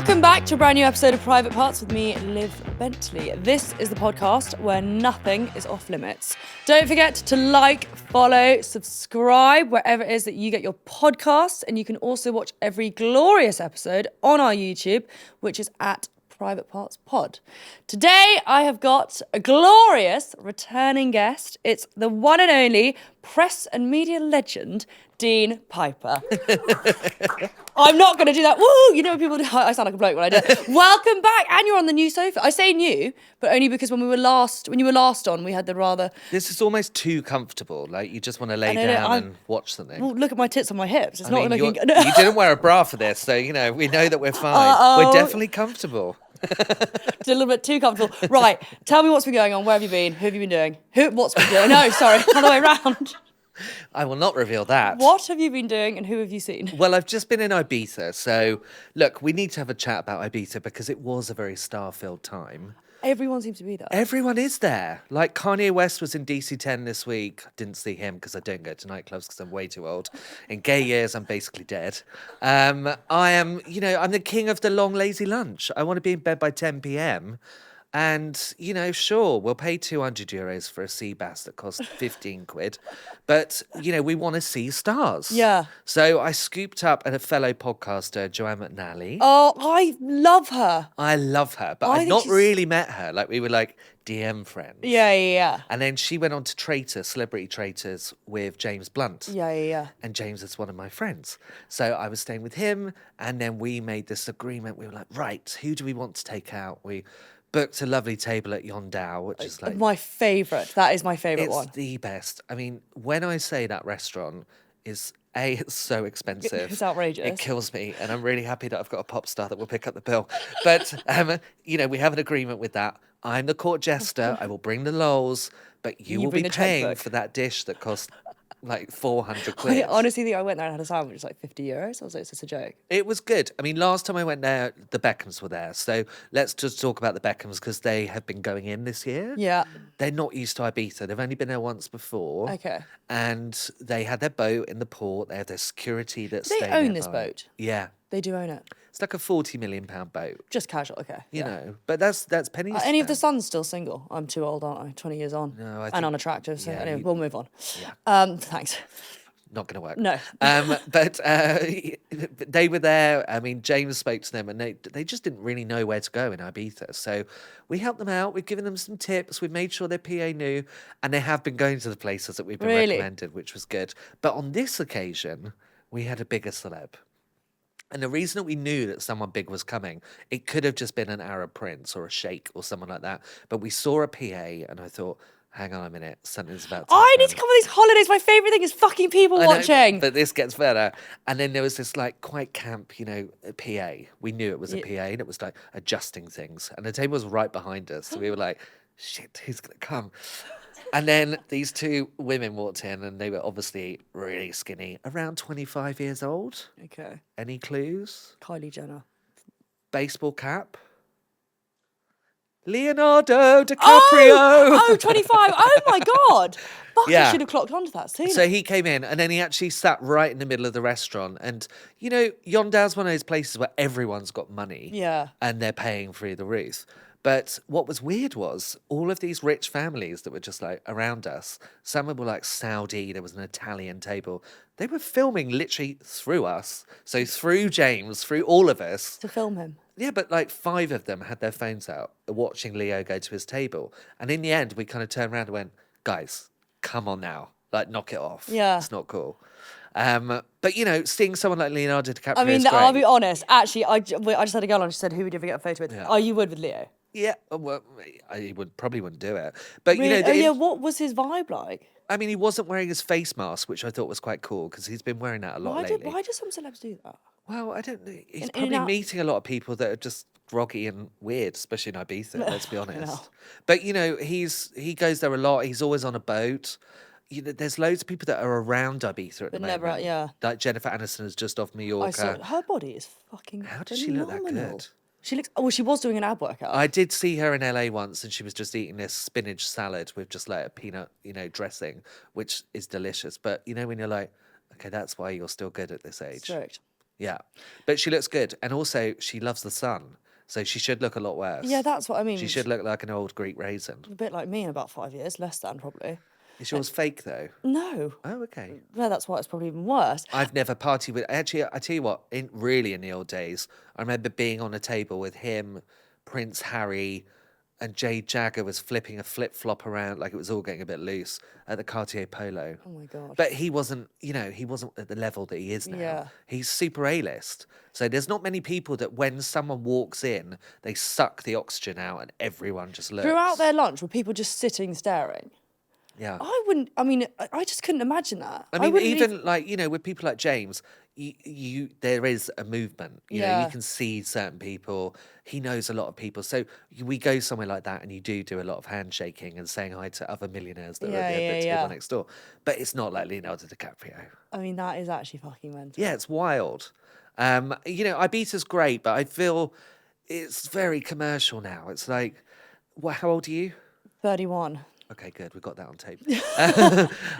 Welcome back to a brand new episode of Private Parts with me, Liv Bentley. This is the podcast where nothing is off limits. Don't forget to like, follow, subscribe wherever it is that you get your podcasts, and you can also watch every glorious episode on our YouTube, which is at Private Parts Pod. Today I have got a glorious returning guest. It's the one and only press and media legend, Dean Piper. I'm not going to do that. Woo! You know when people do, I sound like a bloke when I do it. Welcome back, and you're on the new sofa. I say new, but only because when you were last on, we had the rather. This is almost too comfortable. Like you just want to lay down and watch something. Well, look at my tits on my hips. It's not looking. You didn't wear a bra for this, so we know that we're fine. We're definitely comfortable. It's a little bit too comfortable. Right, tell me what's been going on. Where have you been? Who have you been doing? What's been doing? No, sorry, other way around. I will not reveal that. What have you been doing and who have you seen? Well, I've just been in Ibiza. So, look, we need to have a chat about Ibiza because it was a very star-filled time. Everyone seems to be there. Everyone is there. Like Kanye West was in DC-10 this week. Didn't see him because I don't go to nightclubs because I'm way too old. In gay years, I'm basically dead. I'm the king of the long, lazy lunch. I want to be in bed by 10 p.m. And, sure, we'll pay €200 for a sea bass that costs 15 quid. But, we want to see stars. Yeah. So I scooped up a fellow podcaster, Joanne McNally. Oh, I love her. I love her, but I've not really met her. Like, we were like DM friends. Yeah. And then she went on to Celebrity Traitors with James Blunt. Yeah. And James is one of my friends. So I was staying with him, and then we made this agreement. We were like, right, who do we want to take out? We booked a lovely table at Yondao, which is like my favourite. That is my favourite one. It's the best. I mean, when I say that restaurant is it's so expensive. It's outrageous. It kills me, and I'm really happy that I've got a pop star that will pick up the bill. But we have an agreement with that. I'm the court jester. I will bring the lols, but you will be paying for that dish that costs like 400 quid. I honestly think I went there and had a sandwich, like €50. I was like, it's just a joke. It was good. I mean, last time I went there, the Beckhams were there. So let's just talk about the Beckhams because they have been going in this year. Yeah. They're not used to Ibiza. They've only been there once before. Okay. And they had their boat in the port. They have their security that's They own this boat? Yeah. They do own it. It's like a £40 million boat. Just casual, okay. You know, but that's pennies. Are any of the sons still single? I'm too old, aren't I? 20 years on. No, I think, and unattractive, so anyway, we'll move on. Yeah. Thanks. Not going to work. No. But they were there. I mean, James spoke to them and they just didn't really know where to go in Ibiza. So we helped them out. We've given them some tips. We've made sure their PA knew. And they have been going to the places that we've been recommended, which was good. But on this occasion, we had a bigger celeb. And the reason that we knew that someone big was coming, it could have just been an Arab prince or a sheikh or someone like that. But we saw a PA and I thought, hang on a minute, something's about to happen. I need to come on these holidays. My favourite thing is fucking people watching. But this gets better. And then there was this like quite camp, PA. We knew it was a PA and it was like adjusting things. And the table was right behind us. So we were like, shit, who's going to come? And then these two women walked in and they were obviously really skinny, around 25 years old. Okay. Any clues? Kylie Jenner. Baseball cap. Leonardo DiCaprio. Oh, 25. Oh my God. Fuck, I should have clocked onto that sooner. So he came in and then he actually sat right in the middle of the restaurant. And, Yondao's one of those places where everyone's got money. Yeah. And they're paying through the roof. But what was weird was all of these rich families that were just like around us, some were like Saudi, there was an Italian table. They were filming literally through us. So through James, through all of us. To film him. Yeah, but like 5 of them had their phones out watching Leo go to his table. And in the end, we kind of turned around and went, guys, come on now. Like, knock it off. Yeah. It's not cool. But, seeing someone like Leonardo DiCaprio I mean, is great. I'll be honest. Actually, I just had a girl on. She said, who would you ever get a photo with? Yeah. Oh, you would with Leo. Yeah, well, I probably wouldn't do it. But, Really? What was his vibe like? I mean, he wasn't wearing his face mask, which I thought was quite cool because he's been wearing that a lot lately. Why do some celebs do that? Well, I don't know. He's probably meeting a lot of people that are just groggy and weird, especially in Ibiza, let's be honest. But, he goes there a lot. He's always on a boat. There's loads of people that are around Ibiza at the moment. Never, yeah. Like Jennifer Aniston is just off Mallorca. I saw her body is fucking How does she look that good? She looks. Oh, she was doing an ab workout. I did see her in LA once, and she was just eating this spinach salad with just like a peanut, dressing, which is delicious. But when you're like, okay, that's why you're still good at this age. Strict. Yeah. But she looks good. And also, she loves the sun. So she should look a lot worse. Yeah, that's what I mean. She should look like an old Greek raisin. A bit like me in about 5 years, less than probably. Is yours fake, though? No. Oh, okay. Yeah, that's why it's probably even worse. I've never partied with. Actually, I tell you what. In the old days, I remember being on a table with him, Prince Harry, and Jade Jagger was flipping a flip flop around like it was all getting a bit loose at the Cartier Polo. Oh my God. But he wasn't, he wasn't at the level that he is now. Yeah. He's super A-list. So there's not many people that when someone walks in, they suck the oxygen out and everyone just looks. Throughout their lunch, were people just sitting staring? Yeah. I just couldn't imagine that. I mean, wouldn't even like, with people like James, there is a movement. You know, Yeah. you can see certain people. He knows a lot of people. So we go somewhere like that and you do a lot of handshaking and saying hi to other millionaires that are at the table next door. But it's not like Leonardo DiCaprio. I mean, that is actually fucking mental. Yeah, it's wild. Ibiza's great, but I feel it's very commercial now. It's like, how old are you? 31. Okay, good. We got that on tape.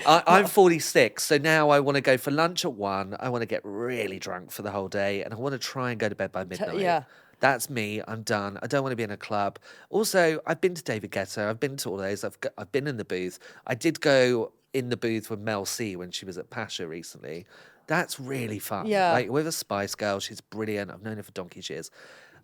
I'm 46, so now I want to go for lunch at 1. I want to get really drunk for the whole day, and I want to try and go to bed by midnight. Yeah. That's me. I'm done. I don't want to be in a club. Also, I've been to David Guetta. I've been to all those. I've been in the booth. I did go in the booth with Mel C when she was at Pasha recently. That's really fun. Yeah. Like with a Spice Girl, she's brilliant. I've known her for donkey's years.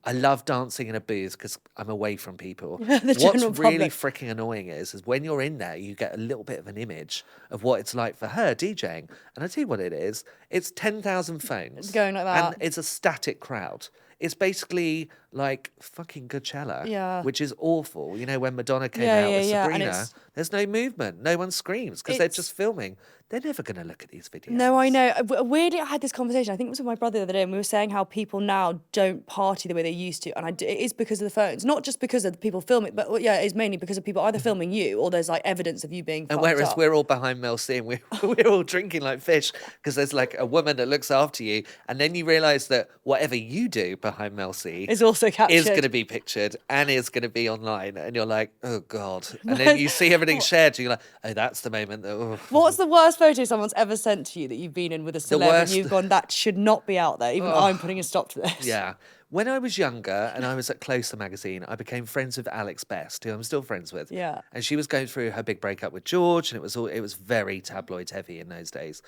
I love dancing in a booth because I'm away from people. What's general really public. freaking annoying is when you're in there, you get a little bit of an image of what it's like for her DJing. And I tell you what it is. It's 10,000 phones. Going like that. And it's a static crowd. It's basically like fucking Coachella, Yeah. which is awful. You know, when Madonna came Yeah, out with yeah, and Sabrina, it's- there's no movement. No one screams because they're It's- just filming. They're never going to look at these videos. No, I know. Weirdly, I had this conversation. I think it was with my brother the other day, and we were saying how people now don't party the way they used to, and it is because of the phones, not just because of the people filming, but it is mainly because of people either filming you or there's like evidence of you being. And fucked whereas up. we're all behind Mel C and we're all drinking like fish because there's like a woman that looks after you, and then you realise that whatever you do behind Mel C Is also captured. is going to be pictured and is going to be online, and you're like, oh god, and then you see everything shared, and you're like, oh, that's the moment that. Oh. What's the worst photo someone's ever sent to you that you've been in with a celeb and worst- you've gone, that should not be out there? Even I'm putting a stop to this. Yeah. When I was younger and I was at Closer magazine, I became friends with Alex Best, who I'm still friends with. Yeah. And she was going through her big breakup with George, and it was very tabloid heavy in those days.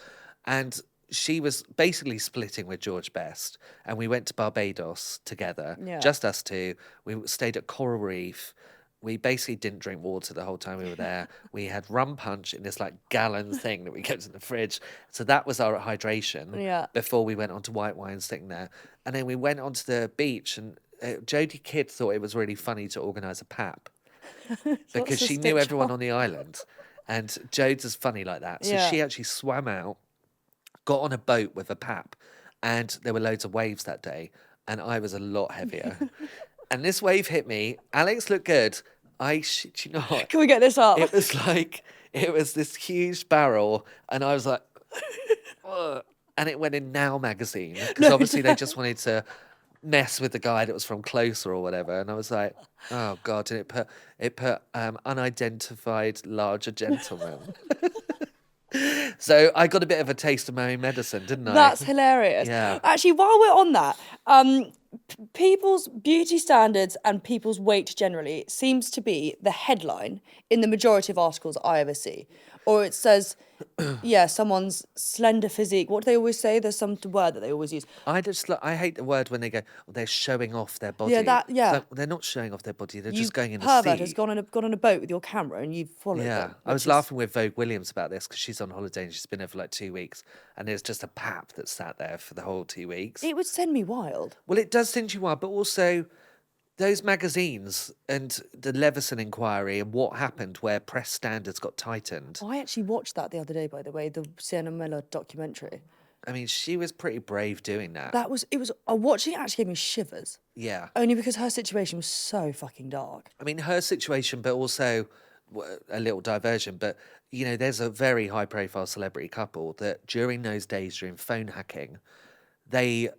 And she was basically splitting with George Best, and we went to Barbados together, Yeah. just us two. We stayed at Coral Reef. We basically didn't drink water the whole time we were there. We had rum punch in this like gallon thing that we kept in the fridge. So that was our hydration Yeah. before we went on to white wine sitting there. And then we went onto the beach, and Jodie Kidd thought it was really funny to organise a pap because a she knew stitch everyone on? on the island. And Jodes is funny like that. So Yeah. she actually swam out, got on a boat with a pap, and there were loads of waves that day. And I was a lot heavier. And this wave hit me. Alex looked good. I shit you not. Can we get this up? It was this huge barrel, and I was like, ugh. And it went in Now magazine because obviously they just wanted to mess with the guy that was from Closer or whatever. And I was like, oh god! And it put unidentified larger gentleman. So I got a bit of a taste of my own medicine, didn't I? That's hilarious. Yeah. Actually, while we're on that, people's beauty standards and people's weight generally seems to be the headline in the majority of articles I ever see. Or it says, yeah, someone's slender physique. What do they always say? There's some word that they always use. I hate the word when they go, oh, they're showing off their body. Yeah. It's like, they're not showing off their body. They're just going in the pervert sea. has gone on a boat with your camera and you've followed Yeah, them. I was which is- laughing with Vogue Williams about this because she's on holiday and she's been there for like 2 weeks, and there's just a pap that sat there for the whole 2 weeks. It would send me wild. Well, it does send you wild, but also those magazines and the Leveson inquiry and what happened where press standards got tightened. I actually watched that the other day, by the way, the Sienna Miller documentary. I mean, she was pretty brave doing that. Watching it actually gave me shivers. Yeah. Only because her situation was so fucking dark. I mean, her situation, but also a little diversion. But, there's a very high profile celebrity couple that during those days, during phone hacking, they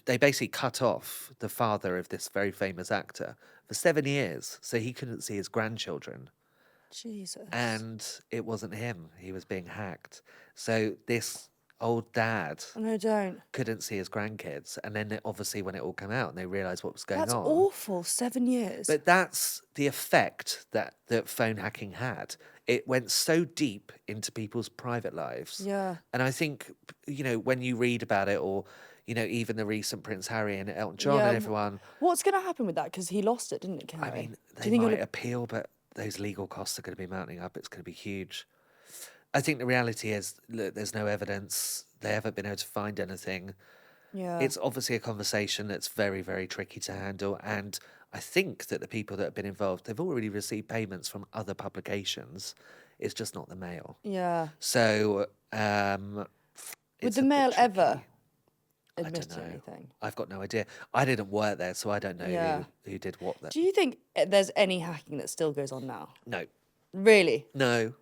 basically cut off the father of this very famous actor for 7 years. So he couldn't see his grandchildren. Jesus. And it wasn't him. He was being hacked. So this old dad No, don't. couldn't see his grandkids. And then obviously when it all came out and they realised what was going That's on. awful. 7 years. But that's the effect that phone hacking had. It went so deep into people's private lives. Yeah. And I think, when you read about it, or, even the recent Prince Harry and Elton John and everyone, What's going to happen with that? Because he lost it, didn't he, Harry? I mean, Do they you think might appeal, but those legal costs are going to be mounting up. It's going to be huge. I think the reality is, look, there's no evidence. They haven't been able to find anything. Yeah. It's obviously a conversation that's very, very tricky to handle. And I think that the people that have been involved, they've already received payments from other publications. It's just not the Mail. Yeah. So, Would the Mail ever admit don't know. anything? I've got no idea. I didn't work there, so I don't know who did what there. Do you think there's any hacking that still goes on now? No. Really? No.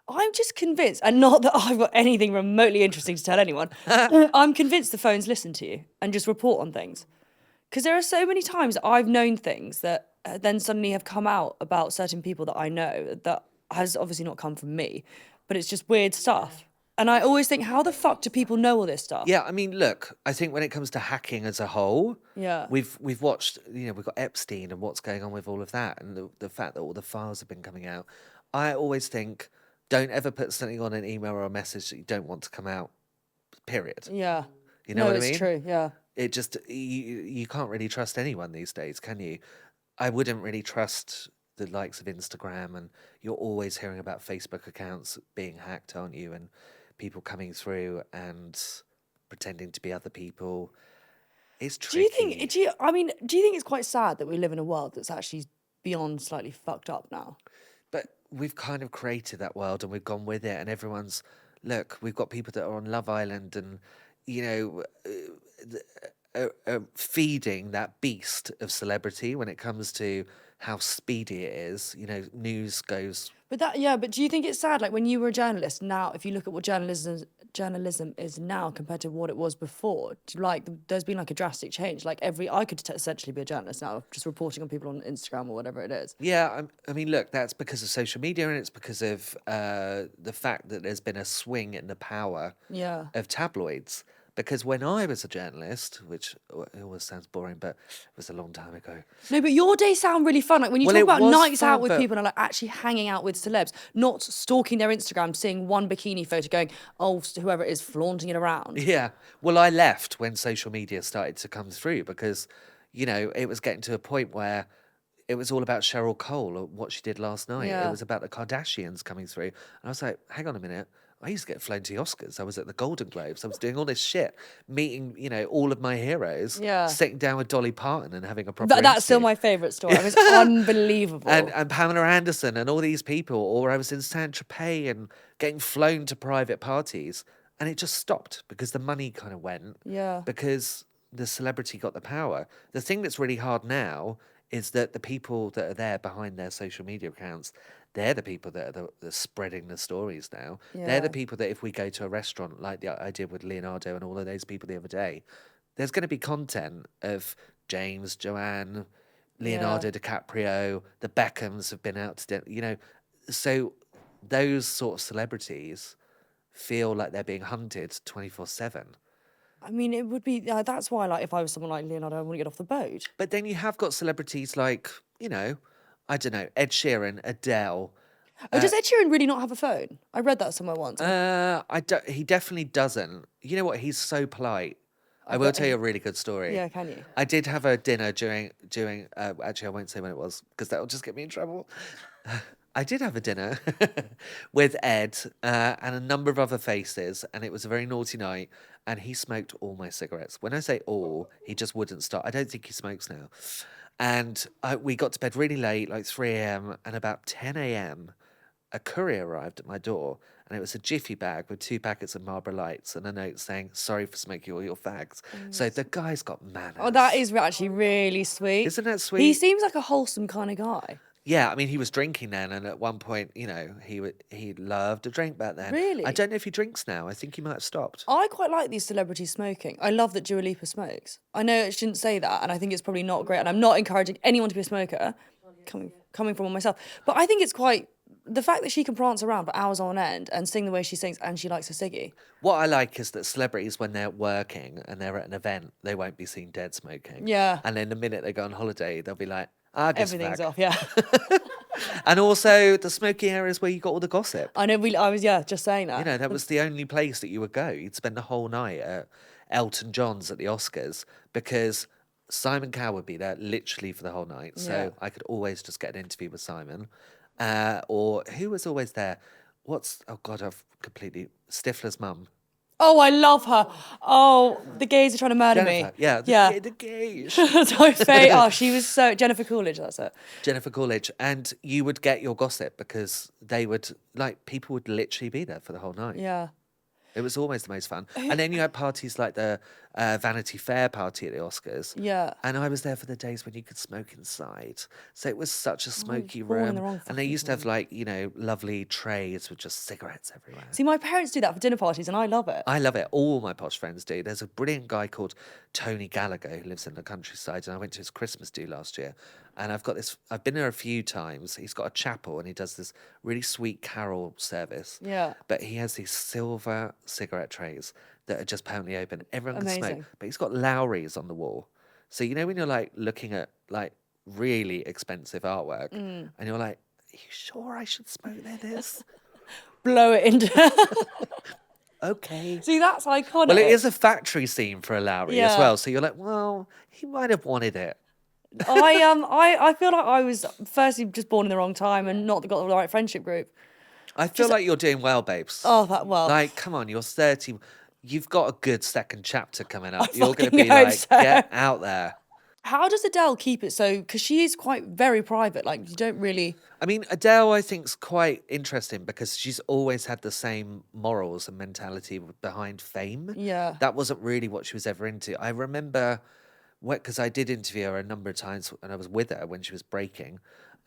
I'm just convinced, and not that I've got anything remotely interesting to tell anyone, I'm convinced the phones listen to you and just report on things. Because there are so many times I've known things that then suddenly have come out about certain people that I know that has obviously not come from me, but it's just weird stuff. And I always think, how the fuck do people know all this stuff? Yeah, I mean, look, I think when it comes to hacking as a whole, Yeah. we've watched, we've got Epstein and what's going on with all of that, and the fact that all the files have been coming out. I always think, don't ever put something on an email or a message that you don't want to come out, period. Yeah. You know what I it's mean? true, yeah. It just, you can't really trust anyone these days, can you? I wouldn't really trust the likes of Instagram, and you're always hearing about Facebook accounts being hacked, aren't you? And people coming through and pretending to be other people. It's tricky. Do you think it's quite sad that we live in a world that's actually beyond slightly fucked up now? But we've kind of created that world and we've gone with it, and everyone's, look, we've got people that are on Love Island and, feeding that beast of celebrity when it comes to how speedy it is. News goes. But do you think it's sad? Like when you were a journalist, now if you look at what journalism is now compared to what it was before, there's been like a drastic change. Like I could essentially be a journalist now, just reporting on people on Instagram or whatever it is. Yeah, I mean, look, that's because of social media, and it's because of the fact that there's been a swing in the power of tabloids. Because when I was a journalist, which it always sounds boring, but it was a long time ago. No, but your days sound really fun. Like when you talk about nights out with people and like actually hanging out with celebs, not stalking their Instagram, seeing one bikini photo going, oh, whoever it is, flaunting it around. Yeah. Well, I left when social media started to come through because, it was getting to a point where it was all about Cheryl Cole and what she did last night. Yeah. It was about the Kardashians coming through. And I was like, hang on a minute. I used to get flown to the Oscars. I was at the Golden Globes. I was doing all this shit, meeting, all of my heroes, sitting down with Dolly Parton and having a proper That's still interview. my favourite story. It was unbelievable. And Pamela Anderson and all these people, or I was in Saint-Tropez and getting flown to private parties, and it just stopped because the money kind of went. Yeah. Because the celebrity got the power. The thing that's really hard now is that the people that are there behind their social media accounts, they're the people that are the spreading the stories now. Yeah. They're the people that if we go to a restaurant like I did with Leonardo and all of those people the other day, there's going to be content of James, Joanne, Leonardo DiCaprio, the Beckhams have been out to dinner, so those sort of celebrities feel like they're being hunted 24/7. I mean, it would be, that's why, like, if I was someone like Leonardo, I wouldn't get off the boat. But then you have got celebrities like, I don't know, Ed Sheeran, Adele. Does Ed Sheeran really not have a phone? I read that somewhere once. He definitely doesn't. You know what? He's so polite. I will tell you a really good story. Yeah, can you? I did have a dinner during actually, I won't say when it was because that will just get me in trouble. I did have a dinner with Ed and a number of other faces, and it was a very naughty night, and he smoked all my cigarettes. When I say all, he just wouldn't stop. I don't think he smokes now. And we got to bed really late, like 3 a.m, and about 10 a.m, a courier arrived at my door, and it was a jiffy bag with 2 packets of Marlboro Lights and a note saying, sorry for smoking all your fags. So the guy's got manners. Oh, that is actually really sweet. Isn't that sweet? He seems like a wholesome kind of guy. Yeah, I mean, he was drinking then, and at one point, he loved a drink back then. Really? I don't know if he drinks now. I think he might have stopped. I quite like these celebrities smoking. I love that Dua Lipa smokes. I know I shouldn't say that, and I think it's probably not great, and I'm not encouraging anyone to be a smoker, coming from myself. But I think it's quite the fact that she can prance around for hours on end and sing the way she sings, and she likes her ciggy. What I like is that celebrities, when they're working and they're at an event, they won't be seen dead smoking. Yeah. And then the minute they go on holiday, they'll be like, I guess Everything's back. off, yeah. And also the smoky areas where you got all the gossip. I know, I was, just saying that. You know, that was the only place that you would go. You'd spend the whole night at Elton John's at the Oscars because Simon Cowell would be there literally for the whole night. So Yeah. I could always just get an interview with Simon. Or who was always there? Oh God, I've completely... Stifler's mum. Oh, I love her. Oh, the gays are trying to murder Jennifer. me. Yeah, the gays. That's my favourite. Oh, she was so... Jennifer Coolidge, that's it. Jennifer Coolidge. And you would get your gossip because they would... Like, people would literally be there for the whole night. Yeah. It was always the most fun. And then you had parties like the Vanity Fair party at the Oscars. Yeah. And I was there for the days when you could smoke inside. So it was such a smoky born in the room. wrong And they fucking used to have like, you know, lovely trays with just cigarettes everywhere. See, my parents do that for dinner parties, and I love it. I love it. All my posh friends do. There's a brilliant guy called Tony Gallagher who lives in the countryside, and I went to his Christmas do last year. And I've been there a few times. He's got a chapel and he does this really sweet carol service. Yeah. But he has these silver cigarette trays that are just permanently open. Everyone can smoke. Amazing. But he's got Lowry's on the wall. So you know when you're like looking at like really expensive artwork and you're like, are you sure I should smoke this? Blow it into... Okay. See, that's iconic. Well, it is a factory scene for a Lowry as Yeah. well. So you're like, well, he might have wanted it. I feel like I was firstly just born in the wrong time and not got the right friendship group. I feel like you're doing well, babes. Oh, that well. Like, come on, you're 30. You've got a good second chapter coming up. I You're going to fucking be hope like, so. get out there. How does Adele keep it so? Because she is quite very private. Like, you don't really. I mean, Adele, I think, is quite interesting because she's always had the same morals and mentality behind fame. Yeah. That wasn't really what she was ever into. I remember, because I did interview her a number of times and I was with her when she was breaking.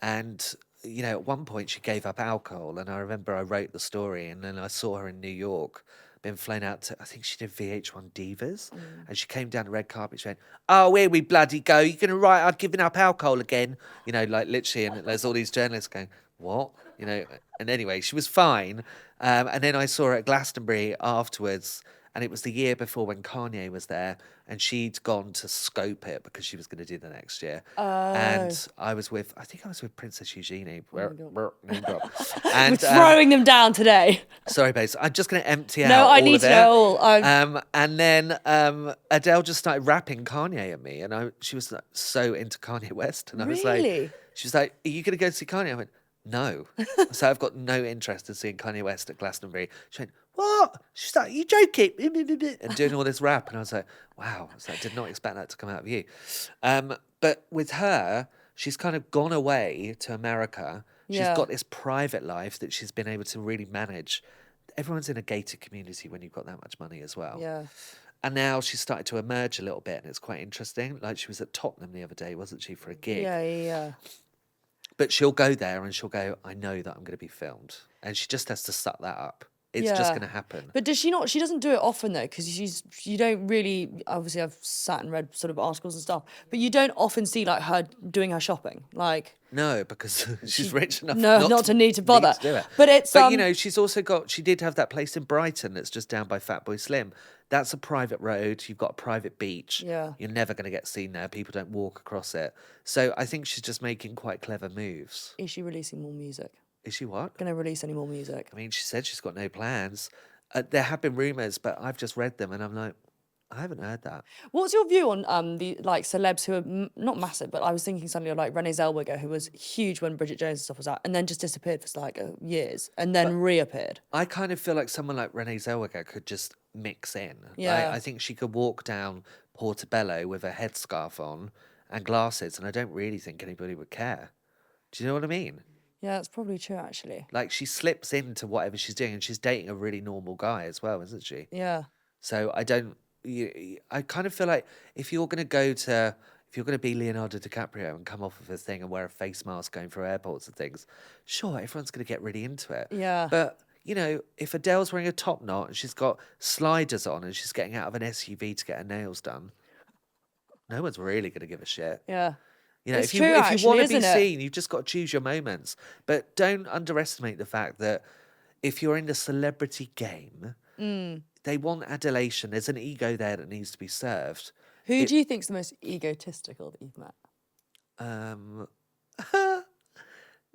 And, you know, at one point she gave up alcohol. And I remember I wrote the story and then I saw her in New York, been flown out to, I think she did VH1 Divas. And she came down the red carpet, she went, oh, here we bloody go. You're going to write, I've given up alcohol again. You know, like literally, and there's all these journalists going, what? You know, and anyway, she was fine. And then I saw her at Glastonbury afterwards. And it was the year before when Kanye was there and she'd gone to scope it because she was going to do the next year. And I think I was with Princess Eugenie. Name drop. And, We're throwing them down today. sorry, babes. I'm just going to empty out No, I all need of to it. know all. And then Adele just started rapping Kanye at me. And she was like, so into Kanye West. And I was Really? like, she was like, are you going to go see Kanye? I went, no. So I've got no interest in seeing Kanye West at Glastonbury. She went, what? She's like, you joking? And doing all this rap. And I was like, wow. I did not expect that to come out of you. But with her, she's kind of gone away to America. She's Yeah. got this private life that she's been able to really manage. Everyone's in a gated community when you've got that much money as well. Yeah. And now she's started to emerge a little bit and it's quite interesting. Like she was at Tottenham the other day, wasn't she, for a gig? Yeah. But she'll go there and she'll go, I know that I'm going to be filmed. And she just has to suck that up. It's just going to happen. But does she not? She doesn't do it often though, because you don't really. Obviously, I've sat and read sort of articles and stuff, but you don't often see like her doing her shopping. Like No, because she's rich enough not to need to bother. do it. But it's But you know, she did have that place in Brighton that's just down by Fatboy Slim. That's a private road. You've got a private beach. Yeah. You're never going to get seen there. People don't walk across it. So I think she's just making quite clever moves. Is she releasing more music? Is she what? Going to release any more music? I mean, she said she's got no plans. There have been rumours, but I've just read them and I'm like, I haven't heard that. What's your view on the like celebs who are not massive, but I was thinking suddenly of like Renee Zellweger, who was huge when Bridget Jones and stuff was out, and then just disappeared for like years, and then reappeared. I kind of feel like someone like Renee Zellweger could just mix in. Yeah. I think she could walk down Portobello with a headscarf on and glasses, and I don't really think anybody would care. Do you know what I mean? Yeah, that's probably true actually. Like she slips into whatever she's doing, and she's dating a really normal guy as well, isn't she? Yeah. So I kind of feel like if you're going to be Leonardo DiCaprio and come off of a thing and wear a face mask going through airports and things, sure, everyone's going to get really into it. Yeah. But, you know, if Adele's wearing a top knot and she's got sliders on and she's getting out of an SUV to get her nails done, no one's really going to give a shit. Yeah. You know, It's if you true, if you actually, want to be isn't it? seen, you've just got to choose your moments. But don't underestimate the fact that if you're in the celebrity game, they want adulation. There's an ego there that needs to be served. Who do you think's the most egotistical that you've met? Um,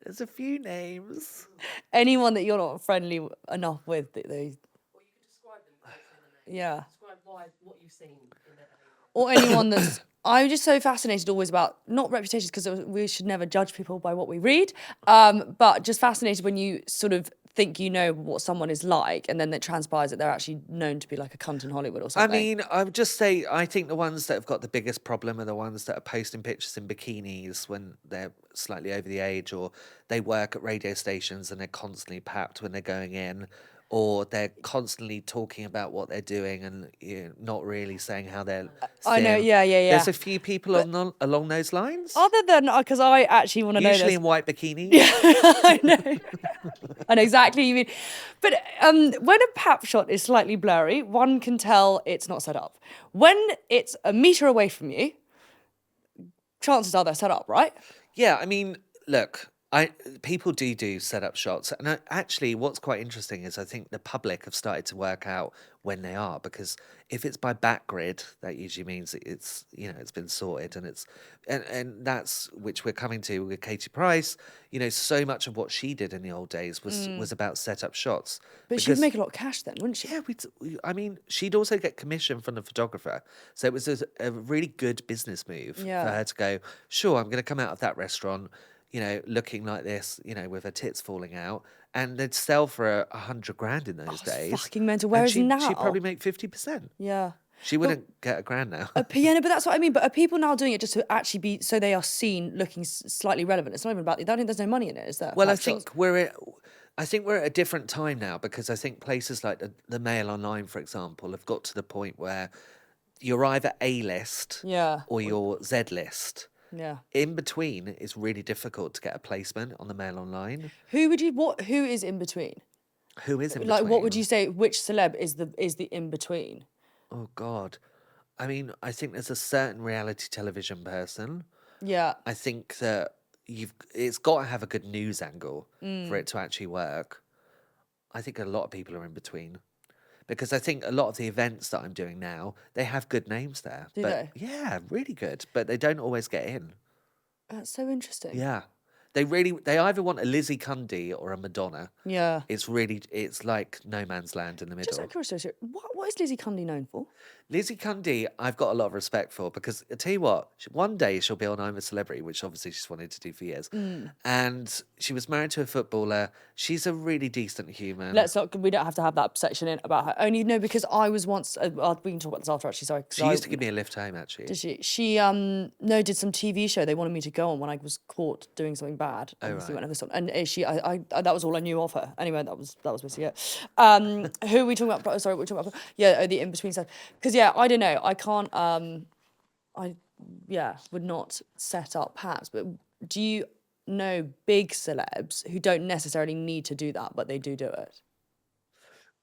there's a few names. Anyone that you're not friendly enough with that they, Or you could describe them by saying the name. yeah. Describe what you've seen in their behaviour. Or anyone that's, I'm just so fascinated always about, not reputations, because we should never judge people by what we read, but just fascinated when you sort of think you know what someone is like, and then it transpires that they're actually known to be like a cunt in Hollywood or I something. mean, I would just say I think the ones that have got the biggest problem are the ones that are posting pictures in bikinis when they're slightly over the age, or they work at radio stations and they're constantly papped when they're going in, or they're constantly talking about what they're doing and not really saying how they're I know, thin. yeah. There's a few people along those lines. Other than, because I actually want to know Usually this. in white bikinis. I know. I know exactly what you mean. But when a pap shot is slightly blurry, one can tell it's not set up. When it's a metre away from you, chances are they're set up, right? Yeah, I mean, look, people do set up shots, and actually, what's quite interesting is I think the public have started to work out when they are, because if it's by back grid, that usually means it's it's been sorted, and that's which we're coming to with Katie Price. You know, so much of what she did in the old days was about set up shots. But she'd make a lot of cash then, wouldn't she? Yeah, I mean, she'd also get commission from the photographer. So it was a really good business move for her to go, sure, I'm going to come out of that restaurant, looking like this, with her tits falling out. And they'd sell for $100,000 in those days. Fucking mental. Whereas now, she'd probably make 50%. Yeah. She wouldn't get $1,000 now. A piano, but that's what I mean. But are people now doing it just to actually be, so they are seen looking slightly relevant? It's not even about, I don't think there's no money in it, is there? Well, I Pap think shots? we're at a different time now, because I think places like the Mail Online, for example, have got to the point where you're either A-list Yeah. or you're Z-list. Yeah. In between is really difficult to get a placement on the Mail Online. Who is in between? Who is in between? Like, what would you say, which celeb is the in between? Oh, God. I mean, I think there's a certain reality television person. Yeah. I think that it's got to have a good news angle for it to actually work. I think a lot of people are in between. Because I think a lot of the events that I'm doing now, they have good names there. Do they? Yeah, really good. But they don't always get in. That's so interesting. Yeah. They either want a Lizzie Cundy or a Madonna. Yeah. It's like no man's land in the middle. Just out of curiosity, what is Lizzie Cundy known for? Lizzie Cundy, I've got a lot of respect for, because I tell you what, one day she'll be on I'm a Celebrity, which obviously she's wanted to do for years. And she was married to a footballer. She's a really decent human. We don't have to have that section in about her. Only no, because I was once. We can talk about this after, actually. Sorry. She used to give me a lift home, actually. Did she? She did some TV show they wanted me to go on when I was caught doing something bad. Obviously, went over this one. And that was all I knew of her. Anyway, that was basically it. Who are we talking about? Sorry, what are we talking about? Yeah, the in between stuff. Because yeah, I don't know. I can't. Would not set up paps. But do you know big celebs who don't necessarily need to do that, but they do it?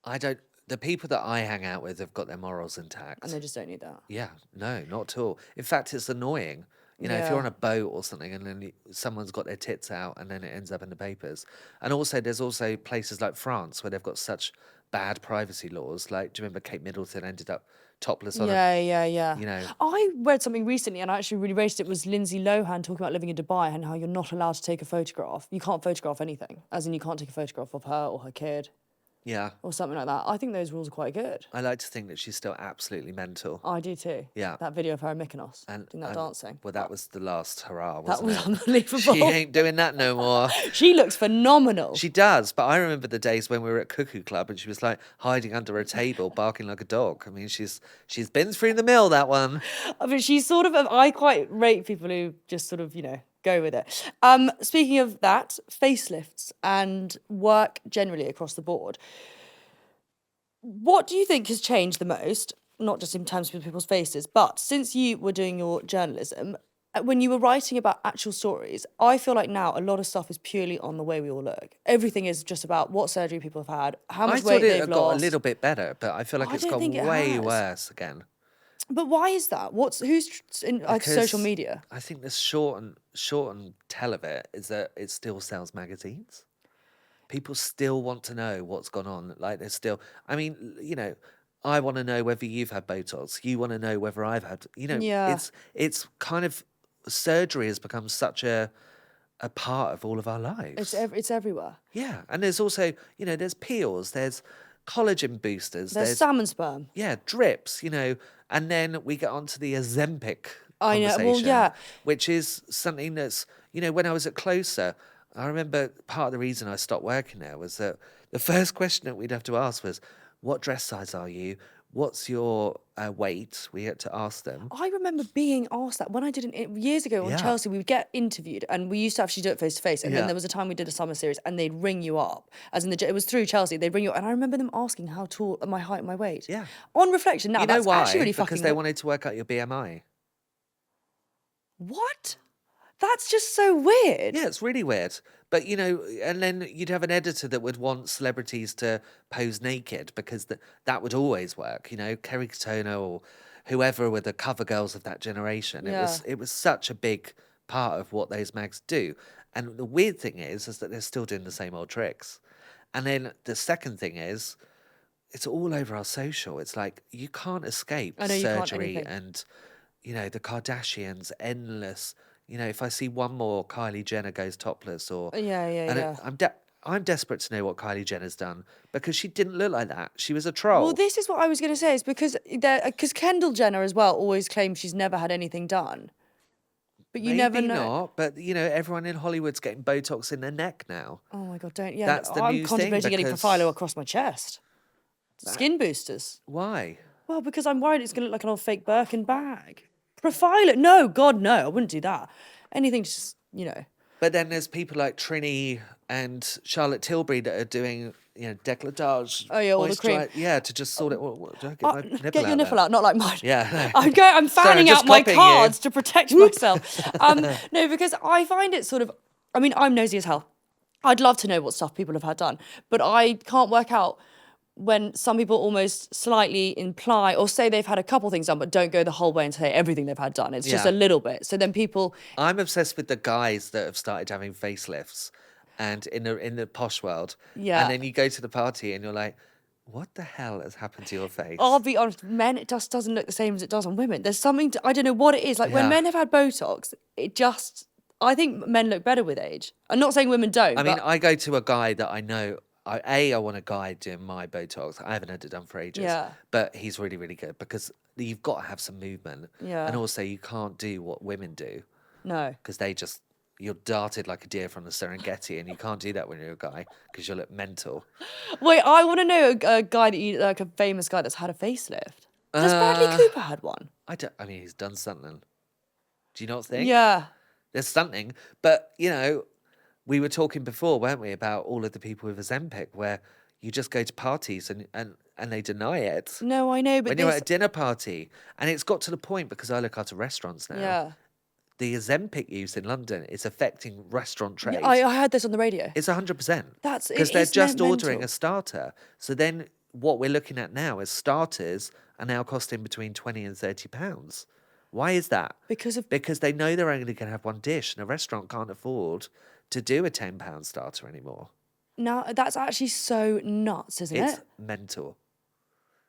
I don't. The people that I hang out with have got their morals intact. And they just don't need that. Yeah, no, not at all. In fact, it's annoying. If you're on a boat or something and then someone's got their tits out and then it ends up in the papers. And also, there's also places like France where they've got such bad privacy laws. Like, do you remember Kate Middleton ended up topless on Yeah. I read something recently and I actually really raised it. Was Lindsay Lohan talking about living in Dubai and how you're not allowed to take a photograph. You can't photograph anything. As in, you can't take a photograph of her or her kid. Yeah. Or something like that. I think those rules are quite good. I like to think that she's still absolutely mental. I do too. Yeah. That video of her in Mykonos And doing that dancing. Well, that was the last hurrah, That wasn't was it? unbelievable. She ain't doing that no more. She looks phenomenal. She does, but I remember the days when we were at Cuckoo Club and she was like hiding under a table, barking like a dog. I mean, she's been through the mill, that one. I mean, she's sort of. I quite rate people who just sort of, go with it. Speaking of that, facelifts and work generally across the board. What do you think has changed the most? Not just in terms of people's faces, but since you were doing your journalism, when you were writing about actual stories, I feel like now a lot of stuff is purely on the way we all look. Everything is just about what surgery people have had, how much weight they've I thought it got lost. a little bit better, but I feel like I it's don't got think it way has. worse again. But why is that? Who's in social Because media? I think the short and tell of it is that it still sells magazines. People still want to know what's gone on. Like there's still, I mean, I want to know whether you've had Botox. You want to know whether I've had. Yeah. It's kind of surgery has become such a part of all of our lives. It's everywhere. Yeah, and there's also there's peels, there's collagen boosters, There's salmon sperm. yeah, drips, and then we get onto the Ozempic I know. conversation, Well, yeah. which is something that's, when I was at Closer, I remember part of the reason I stopped working there was that the first question that we'd have to ask was, what dress size are you? What's your weight? We had to ask them. I remember being asked that when I did years ago on Yeah. Chelsea. We would get interviewed, and we used to actually do it face to face. And then Yeah. there was a time we did a summer series, and they'd ring you up, as in it was through Chelsea. They'd ring you up, and I remember them asking how tall, my height, and my weight. Yeah. On reflection, now You know that's why? actually really Because fucking. they wanted to work out your BMI. What? That's just so weird. Yeah, it's really weird. But, and then you'd have an editor that would want celebrities to pose naked because that would always work. Kerry Katona or whoever were the cover girls of that generation. Yeah. It was such a big part of what those mags do. And the weird thing is that they're still doing the same old tricks. And then the second thing is, it's all over our social. It's like you can't escape I know you can't surgery anything. and, the Kardashians, endless. If I see one more, Kylie Jenner goes topless, or Yeah. and I'm desperate to know what Kylie Jenner's done because she didn't look like that. She was a troll. Well, this is what I was going to say. Is because Kendall Jenner as well always claims she's never had anything done. But you Maybe never know. not, but everyone in Hollywood's getting Botox in their neck now. Oh my god, don't. Yeah, That's the I'm new thing, contemplating getting because- Profilo across my chest. Skin boosters. Why? Well, because I'm worried it's going to look like an old fake Birkin bag. Profilo. No, God, no. I wouldn't do that. Anything to just, But then there's people like Trini and Charlotte Tilbury that are doing, décolletage. Oh, yeah, all the cream. Yeah, to just sort it. Do I get my nipple get your out nipple there? out, not like mine. Yeah. I'm Sorry, fanning I'm out just my copying cards you. to protect myself. No, because I find it sort of. I mean, I'm nosy as hell. I'd love to know what stuff people have had done, but I can't work out when some people almost slightly imply or say they've had a couple things done, but don't go the whole way and say everything they've had done. It's just Yeah. a little bit. So then people. I'm obsessed with the guys that have started having facelifts, and in the posh world. Yeah. And then you go to the party and you're like, what the hell has happened to your face? I'll be honest, men, it just doesn't look the same as it does on women. There's something, I don't know what it is. Like when Yeah. men have had Botox, I think men look better with age. I'm not saying women don't. I mean, but I go to a guy that I know. I want a guy doing my Botox. I haven't had it done for ages. Yeah. But he's really, really good because you've got to have some movement. Yeah. And also, you can't do what women do no. because you're darted like a deer from the Serengeti, and you can't do that when you're a guy because you'll look mental. Wait, I want to know a guy like a famous guy that's had a facelift. Has Bradley Cooper had one? I mean, he's done something. Do you not think? Yeah. There's something. But, we were talking before, weren't we, about all of the people with Ozempic where you just go to parties and they deny it. No, I know, but When you're at a dinner party, and it's got to the point, because I look after restaurants now, yeah. the Ozempic use in London is affecting restaurant trade. I heard this on the radio. It's 100%. That's- it because they're is just mental. ordering a starter. So then what we're looking at now is starters are now costing between £20 and £30. Why is that? Because they know they're only going to have one dish, and a restaurant can't afford to do a £10 starter anymore. Now, that's actually so nuts, isn't It's it? mental.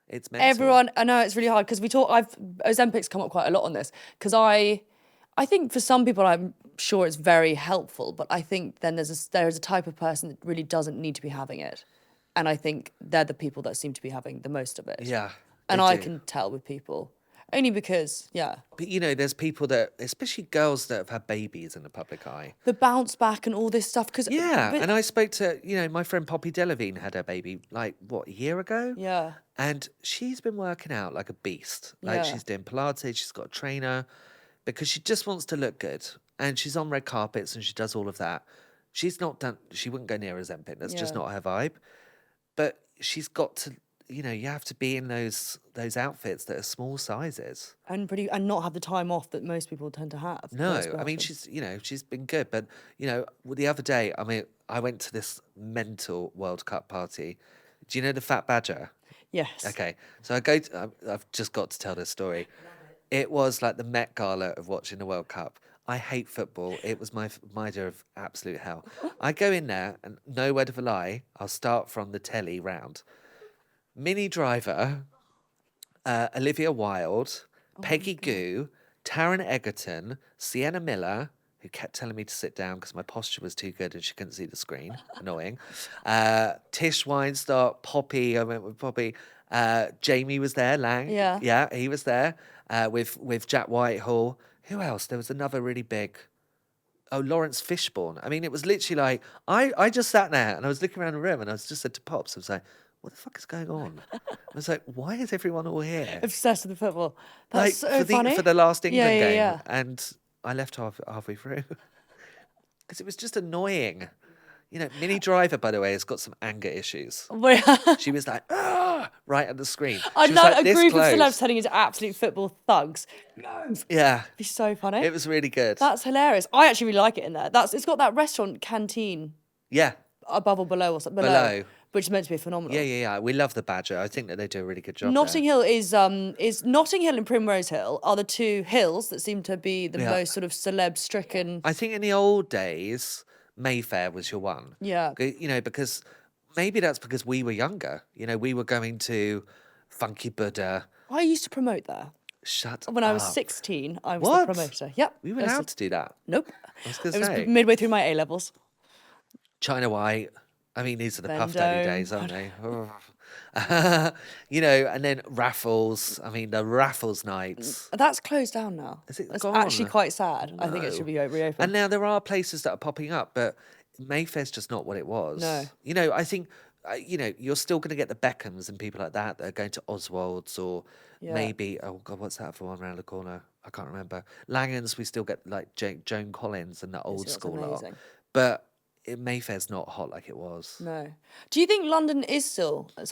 It's mental. Everyone, I know it's really hard because Ozempic's come up quite a lot on this because I think for some people I'm sure it's very helpful, but I think then there's a type of person that really doesn't need to be having it, and I think they're the people that seem to be having the most of it. Yeah. and they I do. can tell with people only because But there's people that, especially girls that have had babies in the public eye. the bounce back and all this stuff. Because Yeah, and I spoke to, my friend Poppy Delevingne had her baby, a year ago? yeah, And she's been working out like a beast. Yeah. She's doing Pilates, she's got a trainer, because she just wants to look good. And she's on red carpets and she does all of that. She wouldn't go near Ozempic, that's just Yeah. not her vibe. But she's got to, you have to be in those outfits that are small sizes. and not have the time off that most people tend to have. No, most I mean, persons. she's been good. But, the other day, I mean, I went to this mental World Cup party. Do you know the Fat Badger? Yes. Okay, so I go. I've just got to tell this story. It was like the Met Gala of watching the World Cup. I hate football. It was my idea of absolute hell. I go in there, and no word of a lie, I'll start from the telly round. Minnie Driver, Olivia Wilde, Peggy Goo, Taron Egerton, Sienna Miller, who kept telling me to sit down because my posture was too good and she couldn't see the screen. Annoying. Tish Weinstock, Poppy. I went with Poppy. Jamie was there. Lang. Yeah. Yeah, he was there with Jack Whitehall. Who else? There was another really big. Oh, Lawrence Fishburne. I mean, it was literally like I just sat there and I was looking around the room and I was just said to Pops, I was like, "What the fuck is going on?" I was like, "Why is everyone all here?" Obsessed with the football. Like That's so funny. for the last England Yeah, game, yeah. and I left halfway through because it was just annoying. You know, Minnie Driver, by the way, has got some anger issues. She was like, "Ah!" right at the screen. I She was love like a this group close. of celebs turning into absolute football thugs. Yeah, It'd be so funny. it was really good. That's hilarious. I actually really like it in there. It's got that restaurant canteen Yeah, above or below or something Below. which is meant to be phenomenal. yeah. We love the Badger. I think that they do a really good job. Notting there. Hill is Notting Hill and Primrose Hill are the two hills that seem to be the Yeah. most sort of celeb stricken. I think in the old days, Mayfair was your one. Yeah. You know, because maybe that's because we were younger. You know, we were going to Funky Buddha. I used to promote there. Shut When I was up. 16, I was What? the promoter. Yep. We were I was allowed to do that. Nope. I was going It to was say. midway through my A levels. China White. I mean, these are the Puff Vendome. Daddy days, aren't they? You know, and then Raffles. I mean, the Raffles nights. That's closed down now. Is it It's gone? actually quite sad. I think it should be reopened. And now there are places that are popping up, but Mayfair's just not what it was. No. You know, I think, you know, you're still going to get the Beckhams and people like that are going to Oswald's or Yeah. maybe, oh God, what's that for one around the corner? I can't remember. Langhams, we still get like Joan Collins and the old that's school lot. amazing. But Mayfair's not hot like it was. No. Do you think London is still as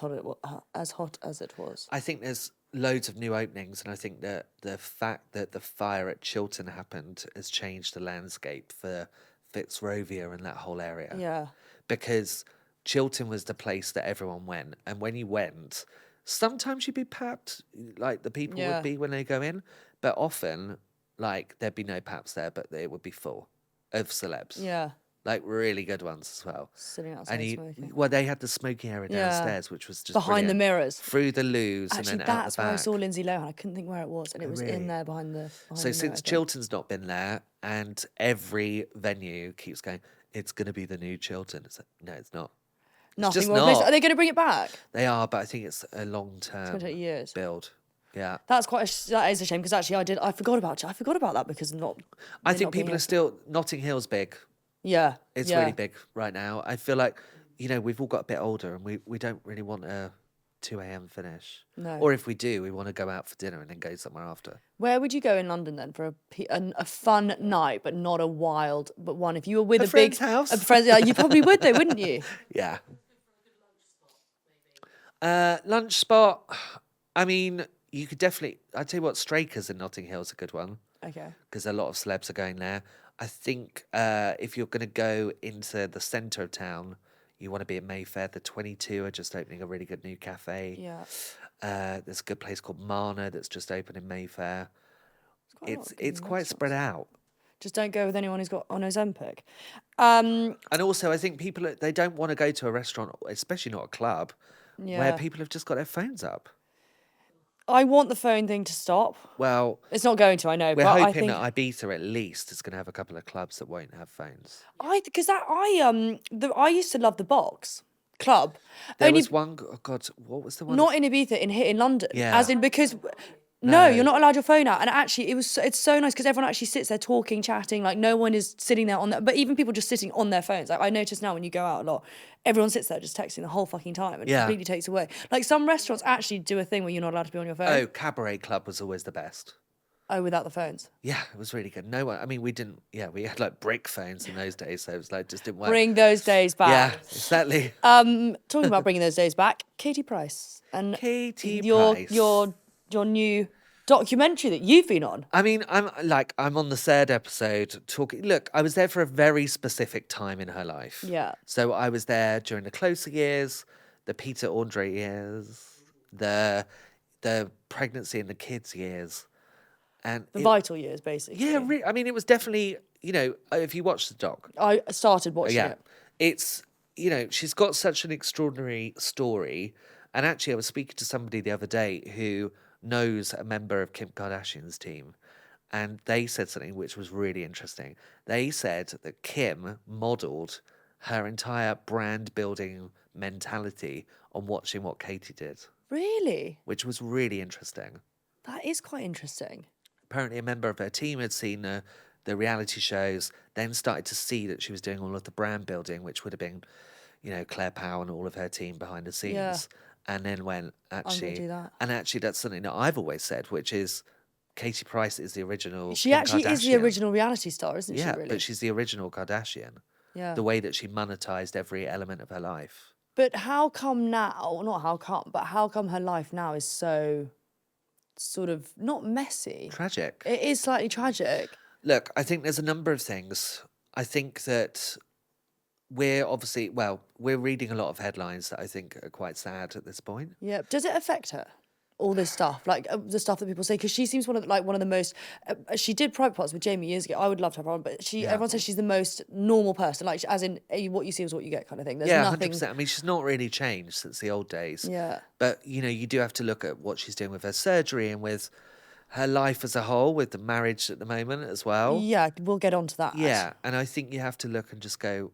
hot as it was? I think there's loads of new openings, and I think that the fact that the fire at Chiltern happened has changed the landscape for Fitzrovia and that whole area. Yeah. Because Chiltern was the place that everyone went, and when you went, sometimes you'd be papped, like the people Yeah. would be when they go in, but often, like there'd be no paps there, but it would be full of celebs. Yeah. Like really good ones as well. Sitting outside smoking. Well, they had the smoking area Yeah. downstairs, which was just Behind the brilliant. mirrors. Through the loos Actually, and then out that's the where I back. saw Lindsay Lohan. I couldn't think where it was, and it was really? in there behind the. So the since mirror, I think. Chiltern's not been there, and every venue keeps going, it's going to be the new Chiltern. It's like, no, it's not. Nothing just more replaced. not. Are they going to bring it back? They are, but I think it's a It's long-term going to take years. build. Yeah. That is a shame because actually I forgot about that because not. I they're think not being people are able- still, Notting Hill's big. Yeah. It's yeah. really big right now. I feel like, you know, we've all got a bit older and we don't really want a 2 a.m. finish. No. Or if we do, we want to go out for dinner and then go somewhere after. Where would you go in London then for a fun night, but not a wild, but one? If you were with A a big friend's house? a friend, yeah, you probably would though, wouldn't you? Yeah. Lunch spot. I mean, you could definitely. I'd tell you what, Straker's in Notting Hill's a good one Okay. because a lot of celebs are going there. I think if you're going to go into the centre of town, you want to be at Mayfair. The 22 are just opening a really good new cafe. Yeah. There's a good place called Mana that's just opened in Mayfair. quite a lot It's of good it's quite spread out. Just don't go with anyone who's got on Ozempic. And also, I think people they don't want to go to a restaurant, especially not a club, Yeah. where people have just got their phones up. I want the phone thing to stop. Well, It's not going to, I know, we're but I hoping think that Ibiza at least is going to have a couple of clubs that won't have phones. I used to love the Box Club. There Only was one. Oh God, what was the one? not in Ibiza, in London. Yeah. As in because no, you're not allowed your phone out. And actually, it's so nice because everyone actually sits there talking, chatting. Like no one is sitting there on that. But even people just sitting on their phones. Like I notice now when you go out a lot, everyone sits there just texting the whole fucking time and it Yeah. completely takes away. Like some restaurants actually do a thing where you're not allowed to be on your phone. Oh, Cabaret Club was always the best. Oh, without the phones. Yeah, it was really good. No one. I mean, we didn't. Yeah, we had like brick phones in those days, so it was like just didn't work. Bring those days back. Yeah, exactly. Talking about bringing those days back, Katie Price and Katie your Price. your new documentary that you've been on. I mean, I'm on the third episode talking. Look, I was there for a very specific time in her life. Yeah. So I was there during the Closer years, the Peter Andre years, the pregnancy and the kids' years, and The vital years, basically. yeah, I mean, it was definitely, if you watch the doc, I started watching yeah, it. it's she's got such an extraordinary story, and actually, I was speaking to somebody the other day who knows a member of Kim Kardashian's team, and they said something which was really interesting. They said that Kim modeled her entire brand building mentality on watching what Katie did, Really? which was really interesting. That is quite interesting. Apparently, a member of her team had seen the reality shows, then started to see that she was doing all of the brand building, which would have been, Claire Powell and all of her team behind the scenes. Yeah. And then went, actually, do that. and actually, that's something that I've always said, which is Katie Price is the original. She Kim actually is the Kardashian. original reality star, isn't Yeah, she, really? but she's the original Kardashian. Yeah. The way that she monetized every element of her life. But how come now, not how come, but how come her life now is so sort of not messy? Tragic. It is slightly tragic. Look, I think there's a number of things. I think that we're reading a lot of headlines that I think are quite sad at this point. Yeah. Does it affect her? All this stuff, like the stuff that people say, because she seems one of the most. She did private parts with Jamie years ago. I would love to have her on, but everyone says she's the most normal person, like as in what you see is what you get kind of thing. There's nothing. 100%. I mean, she's not really changed since the old days. Yeah. But you do have to look at what she's doing with her surgery and with her life as a whole, with the marriage at the moment as well. Yeah, we'll get onto that. Yeah, and I think you have to look and just go,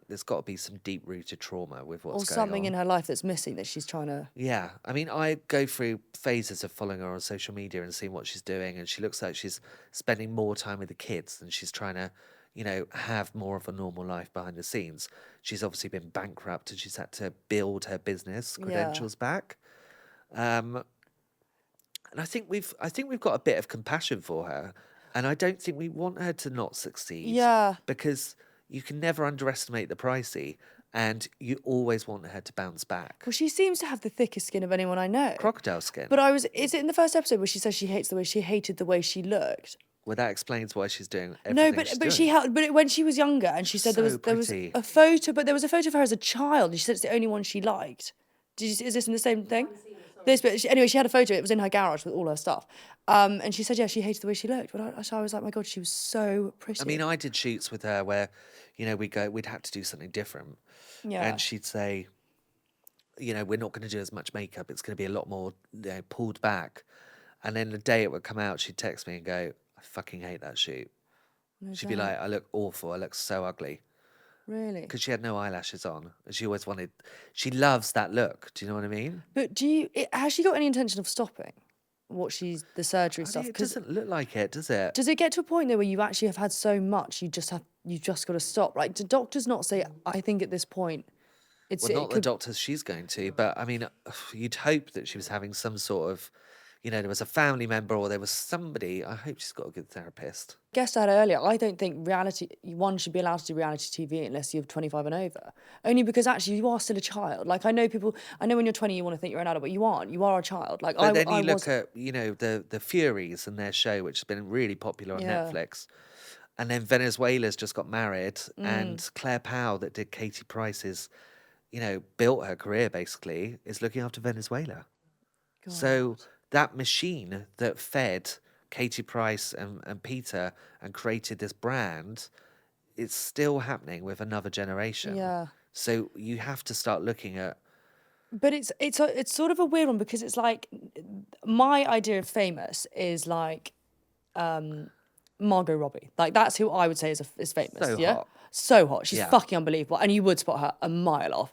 there's got to be some deep-rooted trauma with what's Or going something on. in her life that's missing that she's trying to. Yeah, I mean, I go through phases of following her on social media and seeing what she's doing, and she looks like she's spending more time with the kids and she's trying to, have more of a normal life behind the scenes. She's obviously been bankrupt and she's had to build her business credentials back. And I think we've got a bit of compassion for her, and I don't think we want her to not succeed. Yeah. Because you can never underestimate the pricey, and you always want her to bounce back. Well, she seems to have the thickest skin of anyone I know. Crocodile skin. But is it in the first episode where she says she hated the way she looked? Well, that explains why she's doing No, everything but she's but doing. she held, but when she was younger, and she said there was pretty. a photo, but there was a photo of her as a child, and she said it's the only one she liked. Is this in the same thing? Anyway, she had a photo. It was in her garage with all her stuff, and she said, yeah, she hated the way she looked. But I was like, my God, she was so pretty. I mean, I did shoots with her where, we'd have to do something different. Yeah. And she'd say, we're not going to do as much makeup. It's going to be a lot more pulled back. And then the day it would come out, she'd text me and go, I fucking hate that shoot. She'd be like, I look awful. I look so ugly. Really? Because she had no eyelashes on. And she loves that look. Do you know what I mean? But has she got any intention of stopping the surgery stuff? It doesn't look like it, does it? Does it get to a point though where you actually have had so much, you've just got to stop? Like, do doctors not say, I think at this point, The doctors she's going to, but I mean, you'd hope that she was having some sort of, there was a family member or there was somebody. I hope she's got a good therapist. Guessed that earlier. I don't think one should be allowed to do reality TV unless you're 25 and over. Only because actually you are still a child. Like I know when you're 20 you want to think you're an adult, but you aren't. You are a child. Like but then you look at the Furies and their show, which has been really popular on Netflix, and then Venezuela's just got married, and Claire Powell that did Katie Price's, built her career basically, is looking after Venezuela. God. So that machine that fed Katie Price and Peter and created this brand, it's still happening with another generation. Yeah. So you have to start looking at. But it's sort of a weird one because it's like my idea of famous is like Margot Robbie. Like that's who I would say is famous. So yeah? hot. So hot. She's Yeah. fucking unbelievable, and you would spot her a mile off.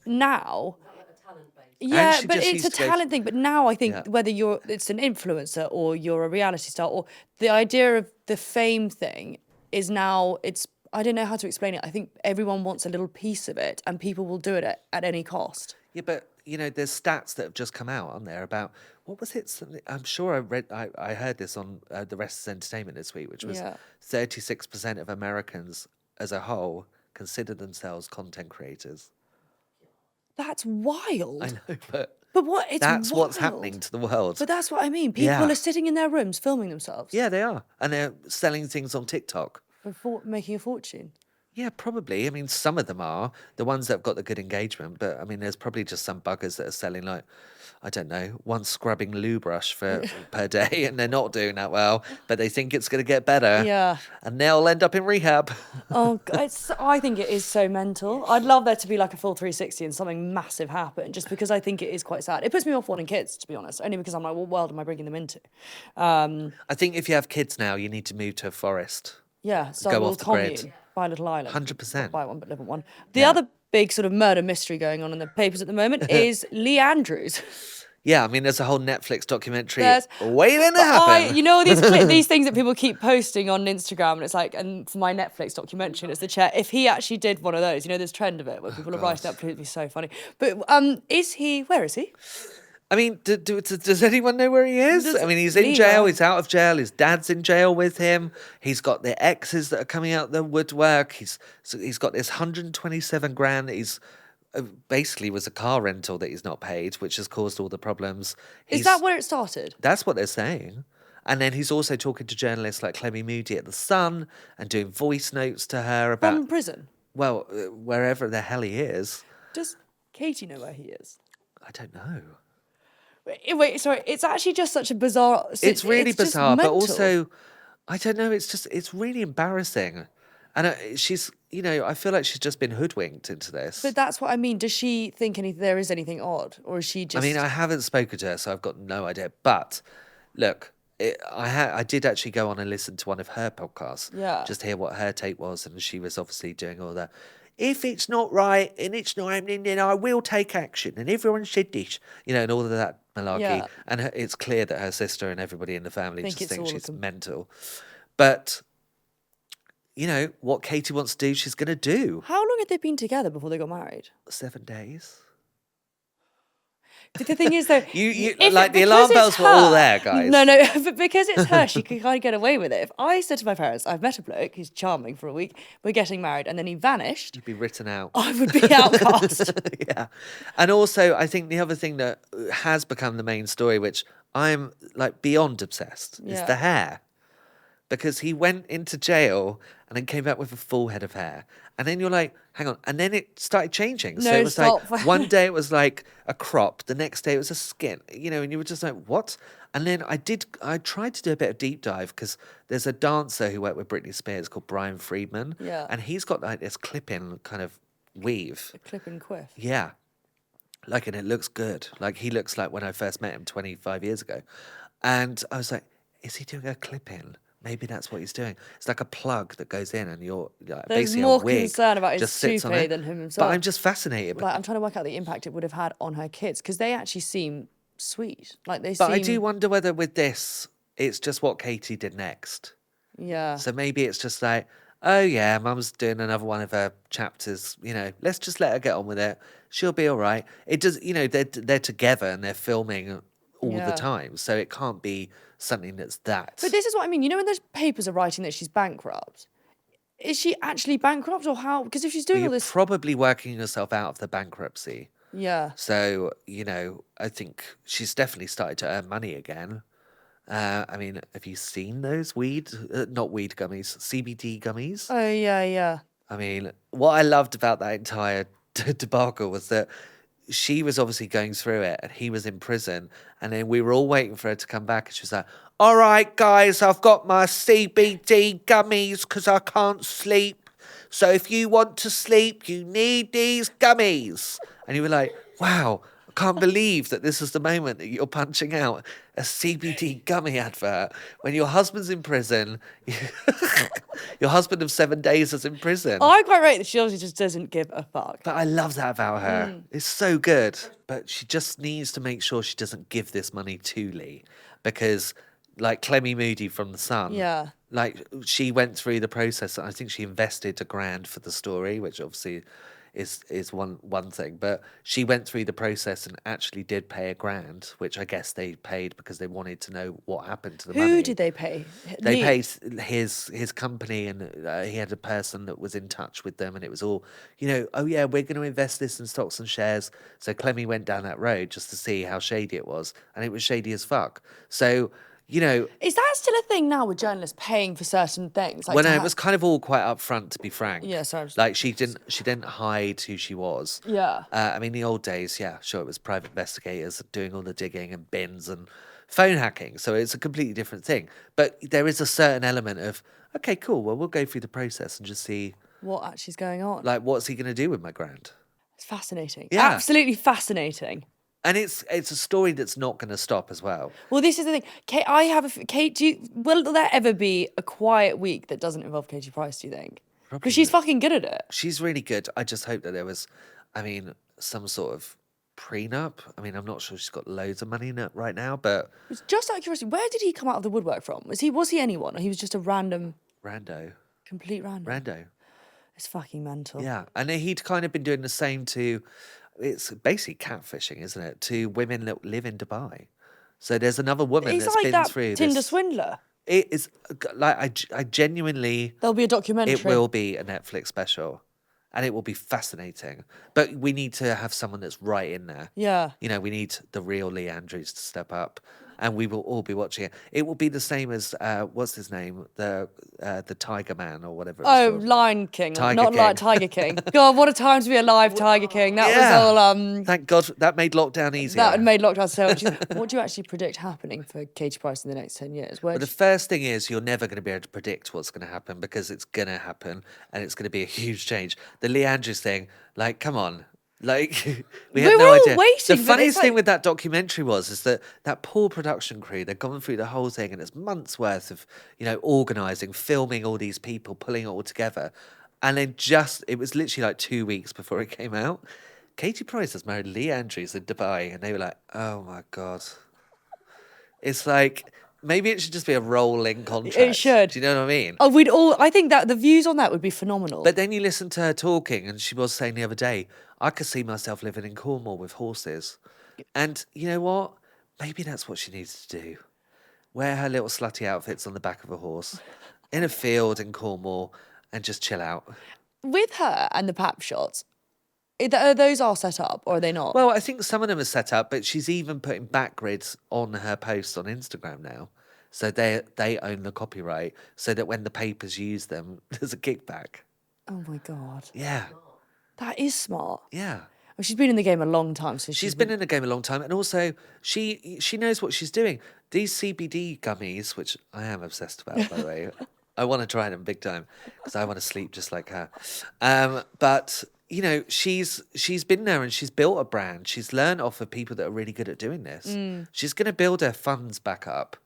Now. Like a talent base. Yeah, she but just it's a used to go talent thing. But now I think Yeah. whether it's an influencer or you're a reality star, or the idea of the fame thing is now I don't know how to explain it. I think everyone wants a little piece of it, and people will do it at any cost. Yeah, but there's stats that have just come out on there about what was it? I'm sure I heard this on the Rest is Entertainment this week, which was 36% of Americans as a whole consider themselves content creators. That's wild. I know, but But that's what's wild. happening to the world. But that's what I mean. People Yeah. are sitting in their rooms filming themselves Yeah, they are, and they're selling things on TikTok. for making a fortune. Yeah, probably. I mean, some of them are the ones that have got the good engagement, but I mean, there's probably just some buggers that are selling like, I don't know, one scrubbing loo brush for per day, and they're not doing that well, but they think it's going to get better, Yeah. and they'll end up in rehab. Oh, I think it is so mental. I'd love there to be like a full 360 and something massive happen, just because I think it is quite sad. It puts me off wanting kids, to be honest, only because I'm like, what world am I bringing them into? I think if you have kids now, you need to move to a forest, Yeah, start go a little off the grid. commune, buy a little island. 100%. Not buy one, but live on one. The other big sort of murder mystery going on in the papers at the moment is Lee Andrews. Yeah, I mean, there's a whole Netflix documentary There's- waiting to happen. You know these things that people keep posting on Instagram, and it's like, and for my Netflix documentary, and it's the chair. If he actually did one of those, you know, this trend of it where people are writing up, it'd be so funny. But is he? Where is he? I mean, does anyone know where he is? I mean, he's in Lee jail. know. He's out of jail. His dad's in jail with him. He's got the exes that are coming out the woodwork. He's got this 127 grand. He's basically was a car rental that he's not paid, which has caused all the problems. Is that where it started? That's what they're saying. And then he's also talking to journalists like Clemmy Moody at The Sun and doing voice notes to her about, From prison. well, wherever the hell he is. Does Katie know where he is? I don't know. Wait, sorry. It's actually just such a bizarre. It's really just bizarre, but mental. also, I don't know. It's really embarrassing, and she's, I feel like she's just been hoodwinked into this. But that's what I mean. Does she think there is anything odd, or is she just? I mean, I haven't spoken to her, so I've got no idea. But look, I did actually go on and listen to one of her podcasts, Yeah. just to hear what her take was, and she was obviously doing all that. If it's not right and it's not happening, then I will take action. And everyone said this, and all of that malarkey. Yeah. And it's clear that her sister and everybody in the family Think just it's think all of she's them. mental. But, what Katie wants to do, she's going to do. How long had they been together before they got married? 7 days. But the thing is, though, You if like the because alarm it's bells were all her- there, guys. No, but because it's her, she could kind of get away with it. If I said to my parents, "I've met a bloke, he's charming for a week, we're getting married," and then he vanished, Be written out. I would be outcast. Yeah. And also, I think the other thing that has become the main story, which I'm like beyond obsessed, is Yeah. the hair. Because he went into jail and then came back with a full head of hair. And then you're like, hang on. And then it started changing. So No, it was stop. like, one day it was like a crop, the next day it was a skin, and you were just like, what? And then I tried to do a bit of deep dive because there's a dancer who worked with Britney Spears called Brian Friedman. Yeah. And he's got like this clip-in kind of weave. A clip and quiff. Yeah. Like, and it looks good. Like, he looks like when I first met him 25 years ago. And I was like, is he doing a clip in? Maybe that's what he's doing. It's like a plug that goes in and you're like, There's basically more a wig concern about his just sits on toupee it. than him himself. But I'm just fascinated. Like, I'm trying to work out the impact it would have had on her kids, because they actually seem sweet. Like, they But seem... I do wonder whether with this, it's just what Katie did next. Yeah. So maybe it's just like, oh yeah, mum's doing another one of her chapters, let's just let her get on with it. She'll be all right. It does, they're together and they're filming all Yeah. the time. So it can't be something that's that. But this is what I mean. You know when those papers are writing that she's bankrupt? Is she actually bankrupt, or how? Because if she's doing all You're this... probably working yourself out of the bankruptcy. Yeah. So, I think she's definitely started to earn money again. I mean, have you seen those not weed gummies, CBD gummies? Oh, yeah. I mean, what I loved about that entire debacle was that she was obviously going through it and he was in prison. And then we were all waiting for her to come back. And she was like, all right, guys, I've got my CBD gummies because I can't sleep. So if you want to sleep, you need these gummies. And you were like, wow, I can't believe that this is the moment that you're punching out a CBD gummy advert when your husband's in prison. Your husband of 7 days is in prison. I quite rate that she obviously just doesn't give a fuck. But I love that about her. It's so good. But she just needs to make sure she doesn't give this money to Lee. Because, like Clemmy Moody from The Sun, Yeah. like she went through the process. And I think she invested $1,000 for the story, which obviously is one thing. But she went through the process and actually did pay $1,000, which I guess they paid because they wanted to know what happened to the money. Who did they pay? They Lee? paid his company, and he had a person that was in touch with them, and it was all, oh yeah, we're going to invest this in stocks and shares. So Clemmy went down that road just to see how shady it was, and it was shady as fuck. So, you know, Is that still a thing now with journalists paying for certain things? Like when to it ha- was kind of all quite upfront, to be frank. Yeah, sorry, I'm just- Like she didn't hide who she was. Yeah. I mean, the old days, yeah, sure, it was private investigators doing all the digging and bins and phone hacking. So it's a completely different thing. But there is a certain element of, okay, cool. Well, we'll go through the process and just see, What actually is going on? like, what's he going to do with my grand? It's fascinating. Yeah. Absolutely fascinating. And it's a story that's not going to stop as well. Well, this is the thing. Kate, Kate, will there ever be a quiet week that doesn't involve Katie Price, do you think? Probably Because she's not. fucking good at it. She's really good. I just hope that there was, I mean, some sort of prenup. I mean, I'm not sure she's got loads of money in it right now, but Just out of curiosity, where did he come out of the woodwork from? Was he anyone? Or he was just a random, rando. complete random? Rando. It's fucking mental. Yeah. And he'd kind of been doing the same to, it's basically catfishing, isn't it? To women that live in Dubai. So there's another woman He's that's like been that through Tinder this. swindler. It is like, I genuinely, There'll be a documentary. it will be a Netflix special and it will be fascinating. But we need to have someone that's right in there. Yeah. You know, we need the real Lee Andrews to step up, and we will all be watching it. It will be the same as what's his name, the Tiger Man or whatever. It's Oh, called. Lion King, Tiger not like King. Tiger King. God, what a time to be alive, Tiger King. That was all. Thank God that made lockdown easier. That made lockdown so much easier. What do you actually predict happening for Katie Price in the next 10 years? But the first thing is you're never going to be able to predict what's going to happen because it's going to happen and it's going to be a huge change. The Lee Andrews thing, like, come on. Like, we had We're no all idea. waiting, The but funniest it's thing like- with that documentary is that poor production crew, they've gone through the whole thing and it's months worth of, you know, organising, filming all these people, pulling it all together. And then it was literally like 2 weeks before it came out. Katie Price has married Lee Andrews in Dubai and they were like, oh my God. It's like, maybe it should just be a rolling contract. It should. Do you know what I mean? Oh, I think that the views on that would be phenomenal. But then you listen to her talking, and she was saying the other day, I could see myself living in Cornwall with horses. And you know what? Maybe that's what she needs to do. Wear her little slutty outfits on the back of a horse in a field in Cornwall and just chill out. With her and the pap shots, those are set up or are they not? Well, I think some of them are set up, but she's even putting backgrids on her posts on Instagram now. So they own the copyright so that when the papers use them, there's a kickback. Oh my God. Yeah. That is smart. Yeah. Well, she's been in the game a long time, so She's been in the game a long time, and also she knows what she's doing. These CBD gummies, which I am obsessed about, by the way, I want to try them big time because I want to sleep just like her. But you know, she's been there and she's built a brand. She's learned off of people that are really good at doing this. She's going to build her funds back up,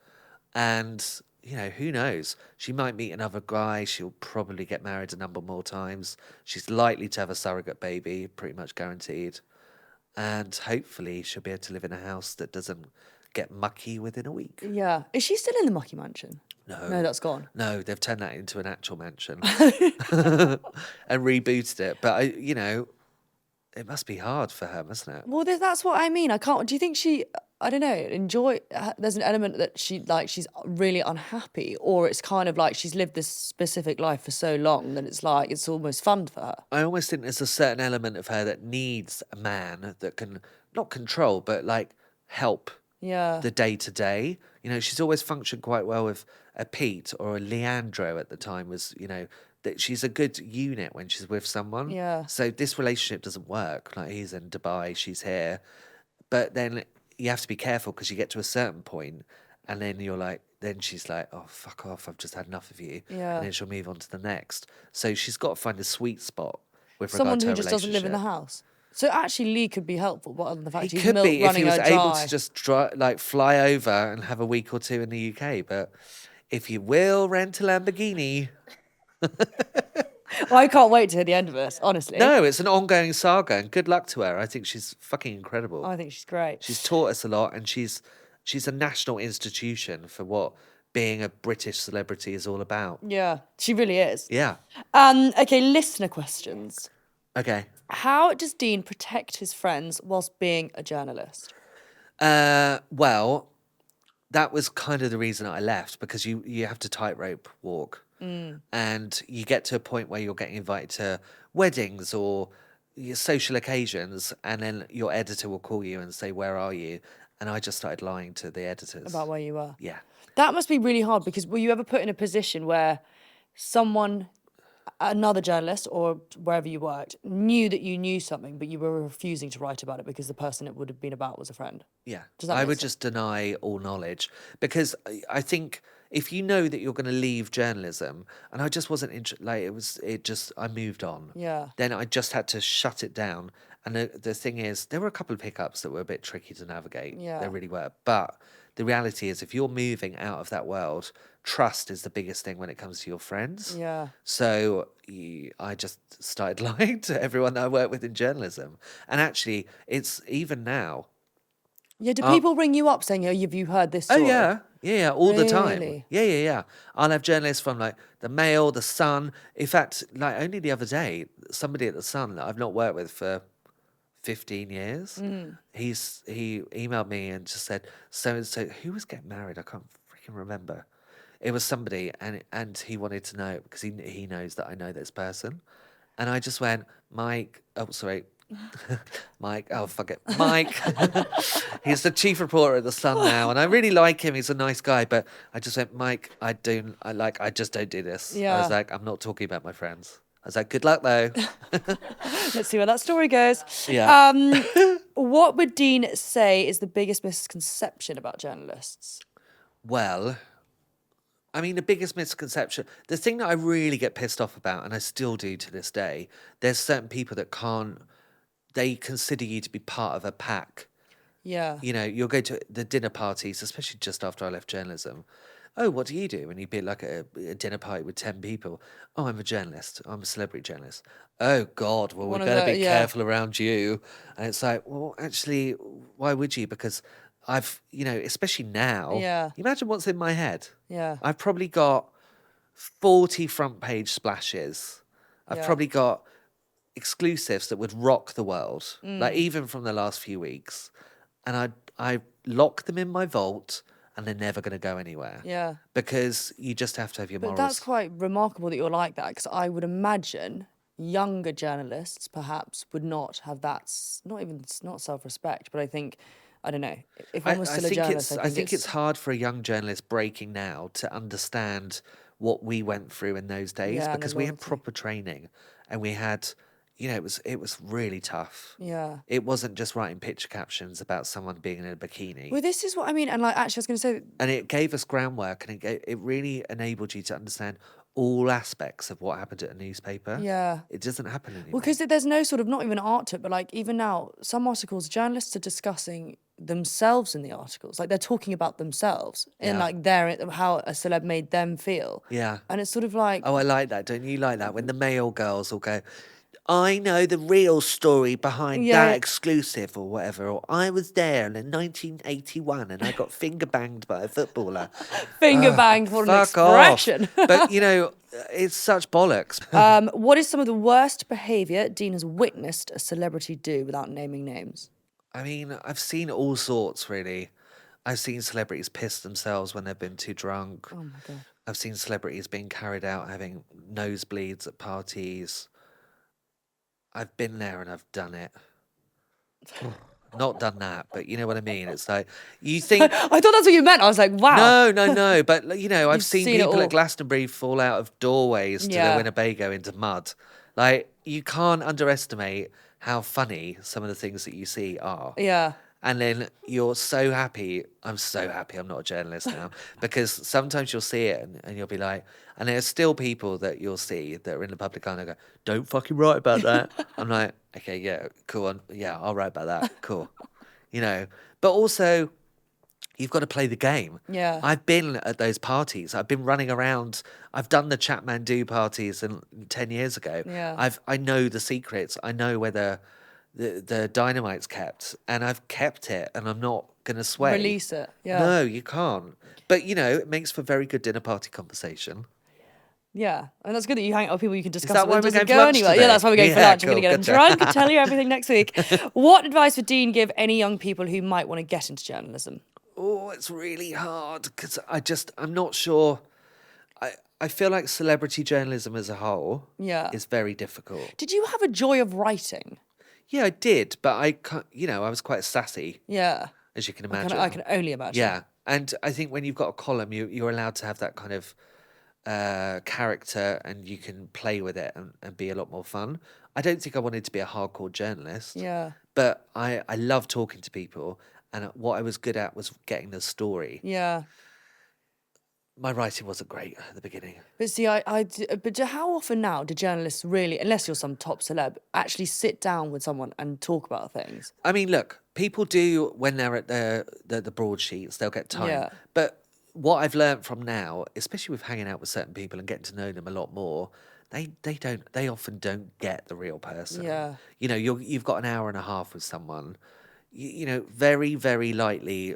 and you know, who knows? She might meet another guy. She'll probably get married a number more times. She's likely to have a surrogate baby, pretty much guaranteed. And hopefully she'll be able to live in a house that doesn't get mucky within a week. Yeah. Is she still in the mucky mansion? No. No, that's gone. No, they've turned that into an actual mansion and rebooted it. But, you know, it must be hard for her, mustn't it? Well, that's what I mean. I can't. Do you think she? I don't know. There's an element that she's really unhappy, or it's kind of like she's lived this specific life for so long that it's like it's almost fun for her. I almost think there's a certain element of her that needs a man that can not control, but like help Yeah. the day to day. You know, she's always functioned quite well with a Pete or a Leandro at the time was, you know, that she's a good unit when she's with someone. Yeah. So this relationship doesn't work. Like he's in Dubai, she's here. But then you have to be careful because you get to a certain point and then you're like, then she's like, oh, fuck off. I've just had enough of you. Yeah. And then she'll move on to the next. So she's got to find a sweet spot with Someone regard to who her just doesn't live in the relationship. house. So actually, Lee could be helpful, but other than the fact He he's could milk be if running he was her able dry. to just fly over and have a week or two in the UK. But if you will rent a Lamborghini, I can't wait to hear the end of this. Honestly, no, it's an ongoing saga. And good luck to her. I think she's fucking incredible. I think she's great. She's taught us a lot, and she's a national institution for what being a British celebrity is all about. Yeah, she really is. Yeah. Okay, listener questions. Okay. How does Dean protect his friends whilst being a journalist? Well, that was kind of the reason I left because you have to tightrope walk, and you get to a point where you're getting invited to weddings or your social occasions, and then your editor will call you and say, "Where are you?" And I just started lying to the editors. About where you were. Yeah. That must be really hard because were you ever put in a position where someone, another journalist or wherever you worked, knew that you knew something, but you were refusing to write about it because the person it would have been about was a friend? Yeah. Does that I make would sense? just deny all knowledge because I think if you know that you're going to leave journalism, and I just wasn't I moved on. Yeah. Then I just had to shut it down. And the thing is, there were a couple of hiccups that were a bit tricky to navigate. Yeah. There really were. But the reality is, if you're moving out of that world, trust is the biggest thing when it comes to your friends. Yeah. So I just started lying to everyone that I work with in journalism. And actually, it's even now. Yeah, do people ring you up saying, have you heard this Oh story? yeah, all the time. Really? Yeah. I'll have journalists from like the Mail, the Sun. In fact, like only the other day, somebody at the Sun that I've not worked with for 15 years, he emailed me and just said, so and so, who was getting married? I can't freaking remember. It was somebody, and he wanted to know because he knows that I know this person, and I just went, Mike. Oh, sorry. Mike, oh fuck it, Mike. He's the chief reporter at the Sun now, and I really like him. He's a nice guy, but I just went, Mike. I just don't do this. I Yeah. was like, I'm not talking about my friends. I was like, good luck though. Let's see where that story goes. Yeah. What would Dean say is the biggest misconception about journalists? Well, I mean, the biggest misconception, the thing that I really get pissed off about, and I still do to this day, there's certain people that they consider you to be part of a pack. Yeah. You know, you'll go to the dinner parties, especially just after I left journalism. Oh, what do you do? And you'd be like a dinner party with 10 people. Oh, I'm a journalist. I'm a celebrity journalist. Oh, God, well, One we of better the- be yeah. careful around you. And it's like, well, actually, why would you? Because especially now, Yeah. imagine what's in my head. Yeah. I've probably got 40 front page splashes. I've Yeah. probably got exclusives that would rock the world, Mm. like even from the last few weeks. And I lock them in my vault, and they're never going to go anywhere. Yeah. Because you just have to have your But morals. that's quite remarkable that you're like that, because I would imagine younger journalists perhaps would not have that, it's not self-respect, but I don't know, if one was still a journalist, I think it's hard for a young journalist breaking now to understand what we went through in those days, Yeah, and the because we had loyalty. proper training, and we had, it was really tough. Yeah. It wasn't just writing picture captions about someone being in a bikini. Well, this is what I mean, and like actually I was going to say, And it gave us groundwork, and it really enabled you to understand all aspects of what happened at a newspaper. yeah. It doesn't happen anymore. Well, because there's no sort of, not even art to it, but like even now, some articles, journalists are discussing themselves in the articles. Like they're talking about themselves and Yeah. like how a celeb made them feel. Yeah. And it's sort of like, Oh, I like that. Don't you like that? When the male girls will go, I know the real story behind Yeah. that exclusive or whatever. Or I was there in 1981 and I got finger banged by a footballer. finger bang for an Fuck off. expression. But, it's such bollocks. What is some of the worst behaviour Dean has witnessed a celebrity do without naming names? I mean, I've seen all sorts, really. I've seen celebrities piss themselves when they've been too drunk. Oh my God. I've seen celebrities being carried out having nosebleeds at parties. I've been there and I've done it. Not done that, but you know what I mean. It's like you think. I thought that's what you meant. I was like, wow. No. But I've You've seen seen it people all. at Glastonbury fall out of doorways to Yeah. the Winnebago into mud. Like you can't underestimate how funny some of the things that you see are. Yeah. And then you're so happy. I'm so happy I'm not a journalist now. Because sometimes you'll see it and you'll be like, and there's still people that you'll see that are in the public eye and they go, don't fucking write about that. I'm like, okay, yeah, cool. Yeah, I'll write about that. Cool. But also, you've got to play the game. Yeah. I've been at those parties. I've been running around. I've done the Chatmandu parties 10 years ago. Yeah. I know the secrets. I know where the dynamite's kept, and I've kept it, and I'm not gonna sway. Release it. Yeah. No, you can't. But it makes for very good dinner party conversation. Yeah, and that's good that you hang out with people you can discuss that it why with. we're Doesn't going for go lunch anywhere. today? Yeah, that's why we're going for Yeah, lunch. We're cool, going to get good them drunk and tell you everything next week. What advice would Dean give any young people who might want to get into journalism? Oh, it's really hard because I'm not sure. I feel like celebrity journalism as a whole Yeah. is very difficult. Did you have a joy of writing? Yeah, I did, but I was quite sassy. Yeah. as you can I imagine. can only imagine. Yeah, and I think when you've got a column, you're allowed to have that kind of character, and you can play with it and be a lot more fun. I don't think I wanted to be a hardcore journalist. Yeah. But I love talking to people, and what I was good at was getting the story. Yeah. My writing wasn't great at the beginning. But see, how often now do journalists really, unless you're some top celeb, actually sit down with someone and talk about things? I mean, look, people do when they're at the broadsheets, they'll get time. Yeah. But what I've learned from now, especially with hanging out with certain people and getting to know them a lot more, they often don't get the real person. Yeah. You know, you've got an hour and a half with someone. You know, very, very rarely,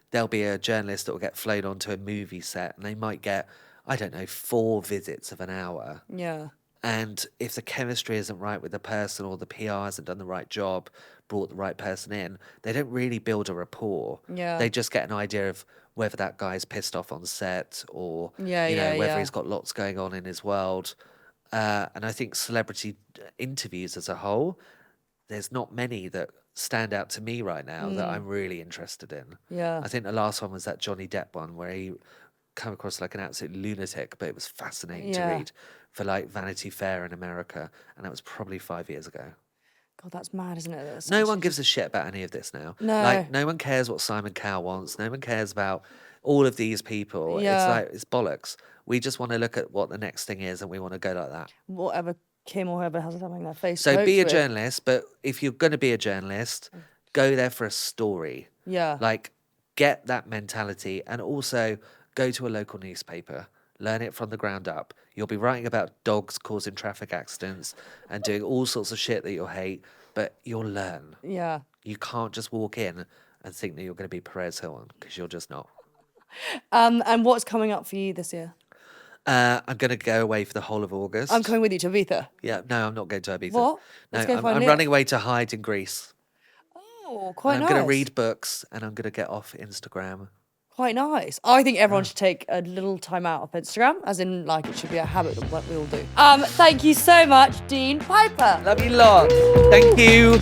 there'll be a journalist that will get flown onto a movie set, and they might get, I don't know, 4 visits of an hour. Yeah. And if the chemistry isn't right with the person, or the PR hasn't done the right job, brought the right person in, they don't really build a rapport. Yeah. They just get an idea of whether that guy's pissed off on set, or Yeah, whether yeah. he's got lots going on in his world. And I think celebrity interviews as a whole, there's not many that stand out to me right now that I'm really interested in. Yeah. I think the last one was that Johnny Depp one, where he come across like an absolute lunatic, but it was fascinating to Yeah. read for like Vanity Fair in America, and that was probably 5 years ago. God, that's mad, isn't it? That's No one actually gives a shit about any of this now. No. Like, no one cares what Simon Cowell wants. No one cares about all of these people. Yeah. It's like, it's bollocks. We just want to look at what the next thing is, and we want to go like that. whatever Kim or whoever has having their face. So be a with. journalist, but if you're going to be a journalist, go there for a story. Yeah. Like, get that mentality, and also go to a local newspaper. Learn it from the ground up. You'll be writing about dogs causing traffic accidents and doing all sorts of shit that you'll hate, but you'll learn. Yeah. You can't just walk in and think that you're going to be Perez Hilton, because you're just not. And what's coming up for you this year? I'm going to go away for the whole of August. I'm coming with you to Ibiza. Yeah, no, I'm not going to Ibiza. What? No, Let's go I'm, find I'm Leo. running away to hide in Greece. Oh, quite And nice. I'm going to read books, and I'm going to get off Instagram. Quite nice. I think everyone should take a little time out of Instagram, as in, like, it should be a habit that we all do. Thank you so much, Dean Piper. Love you lot. Thank you.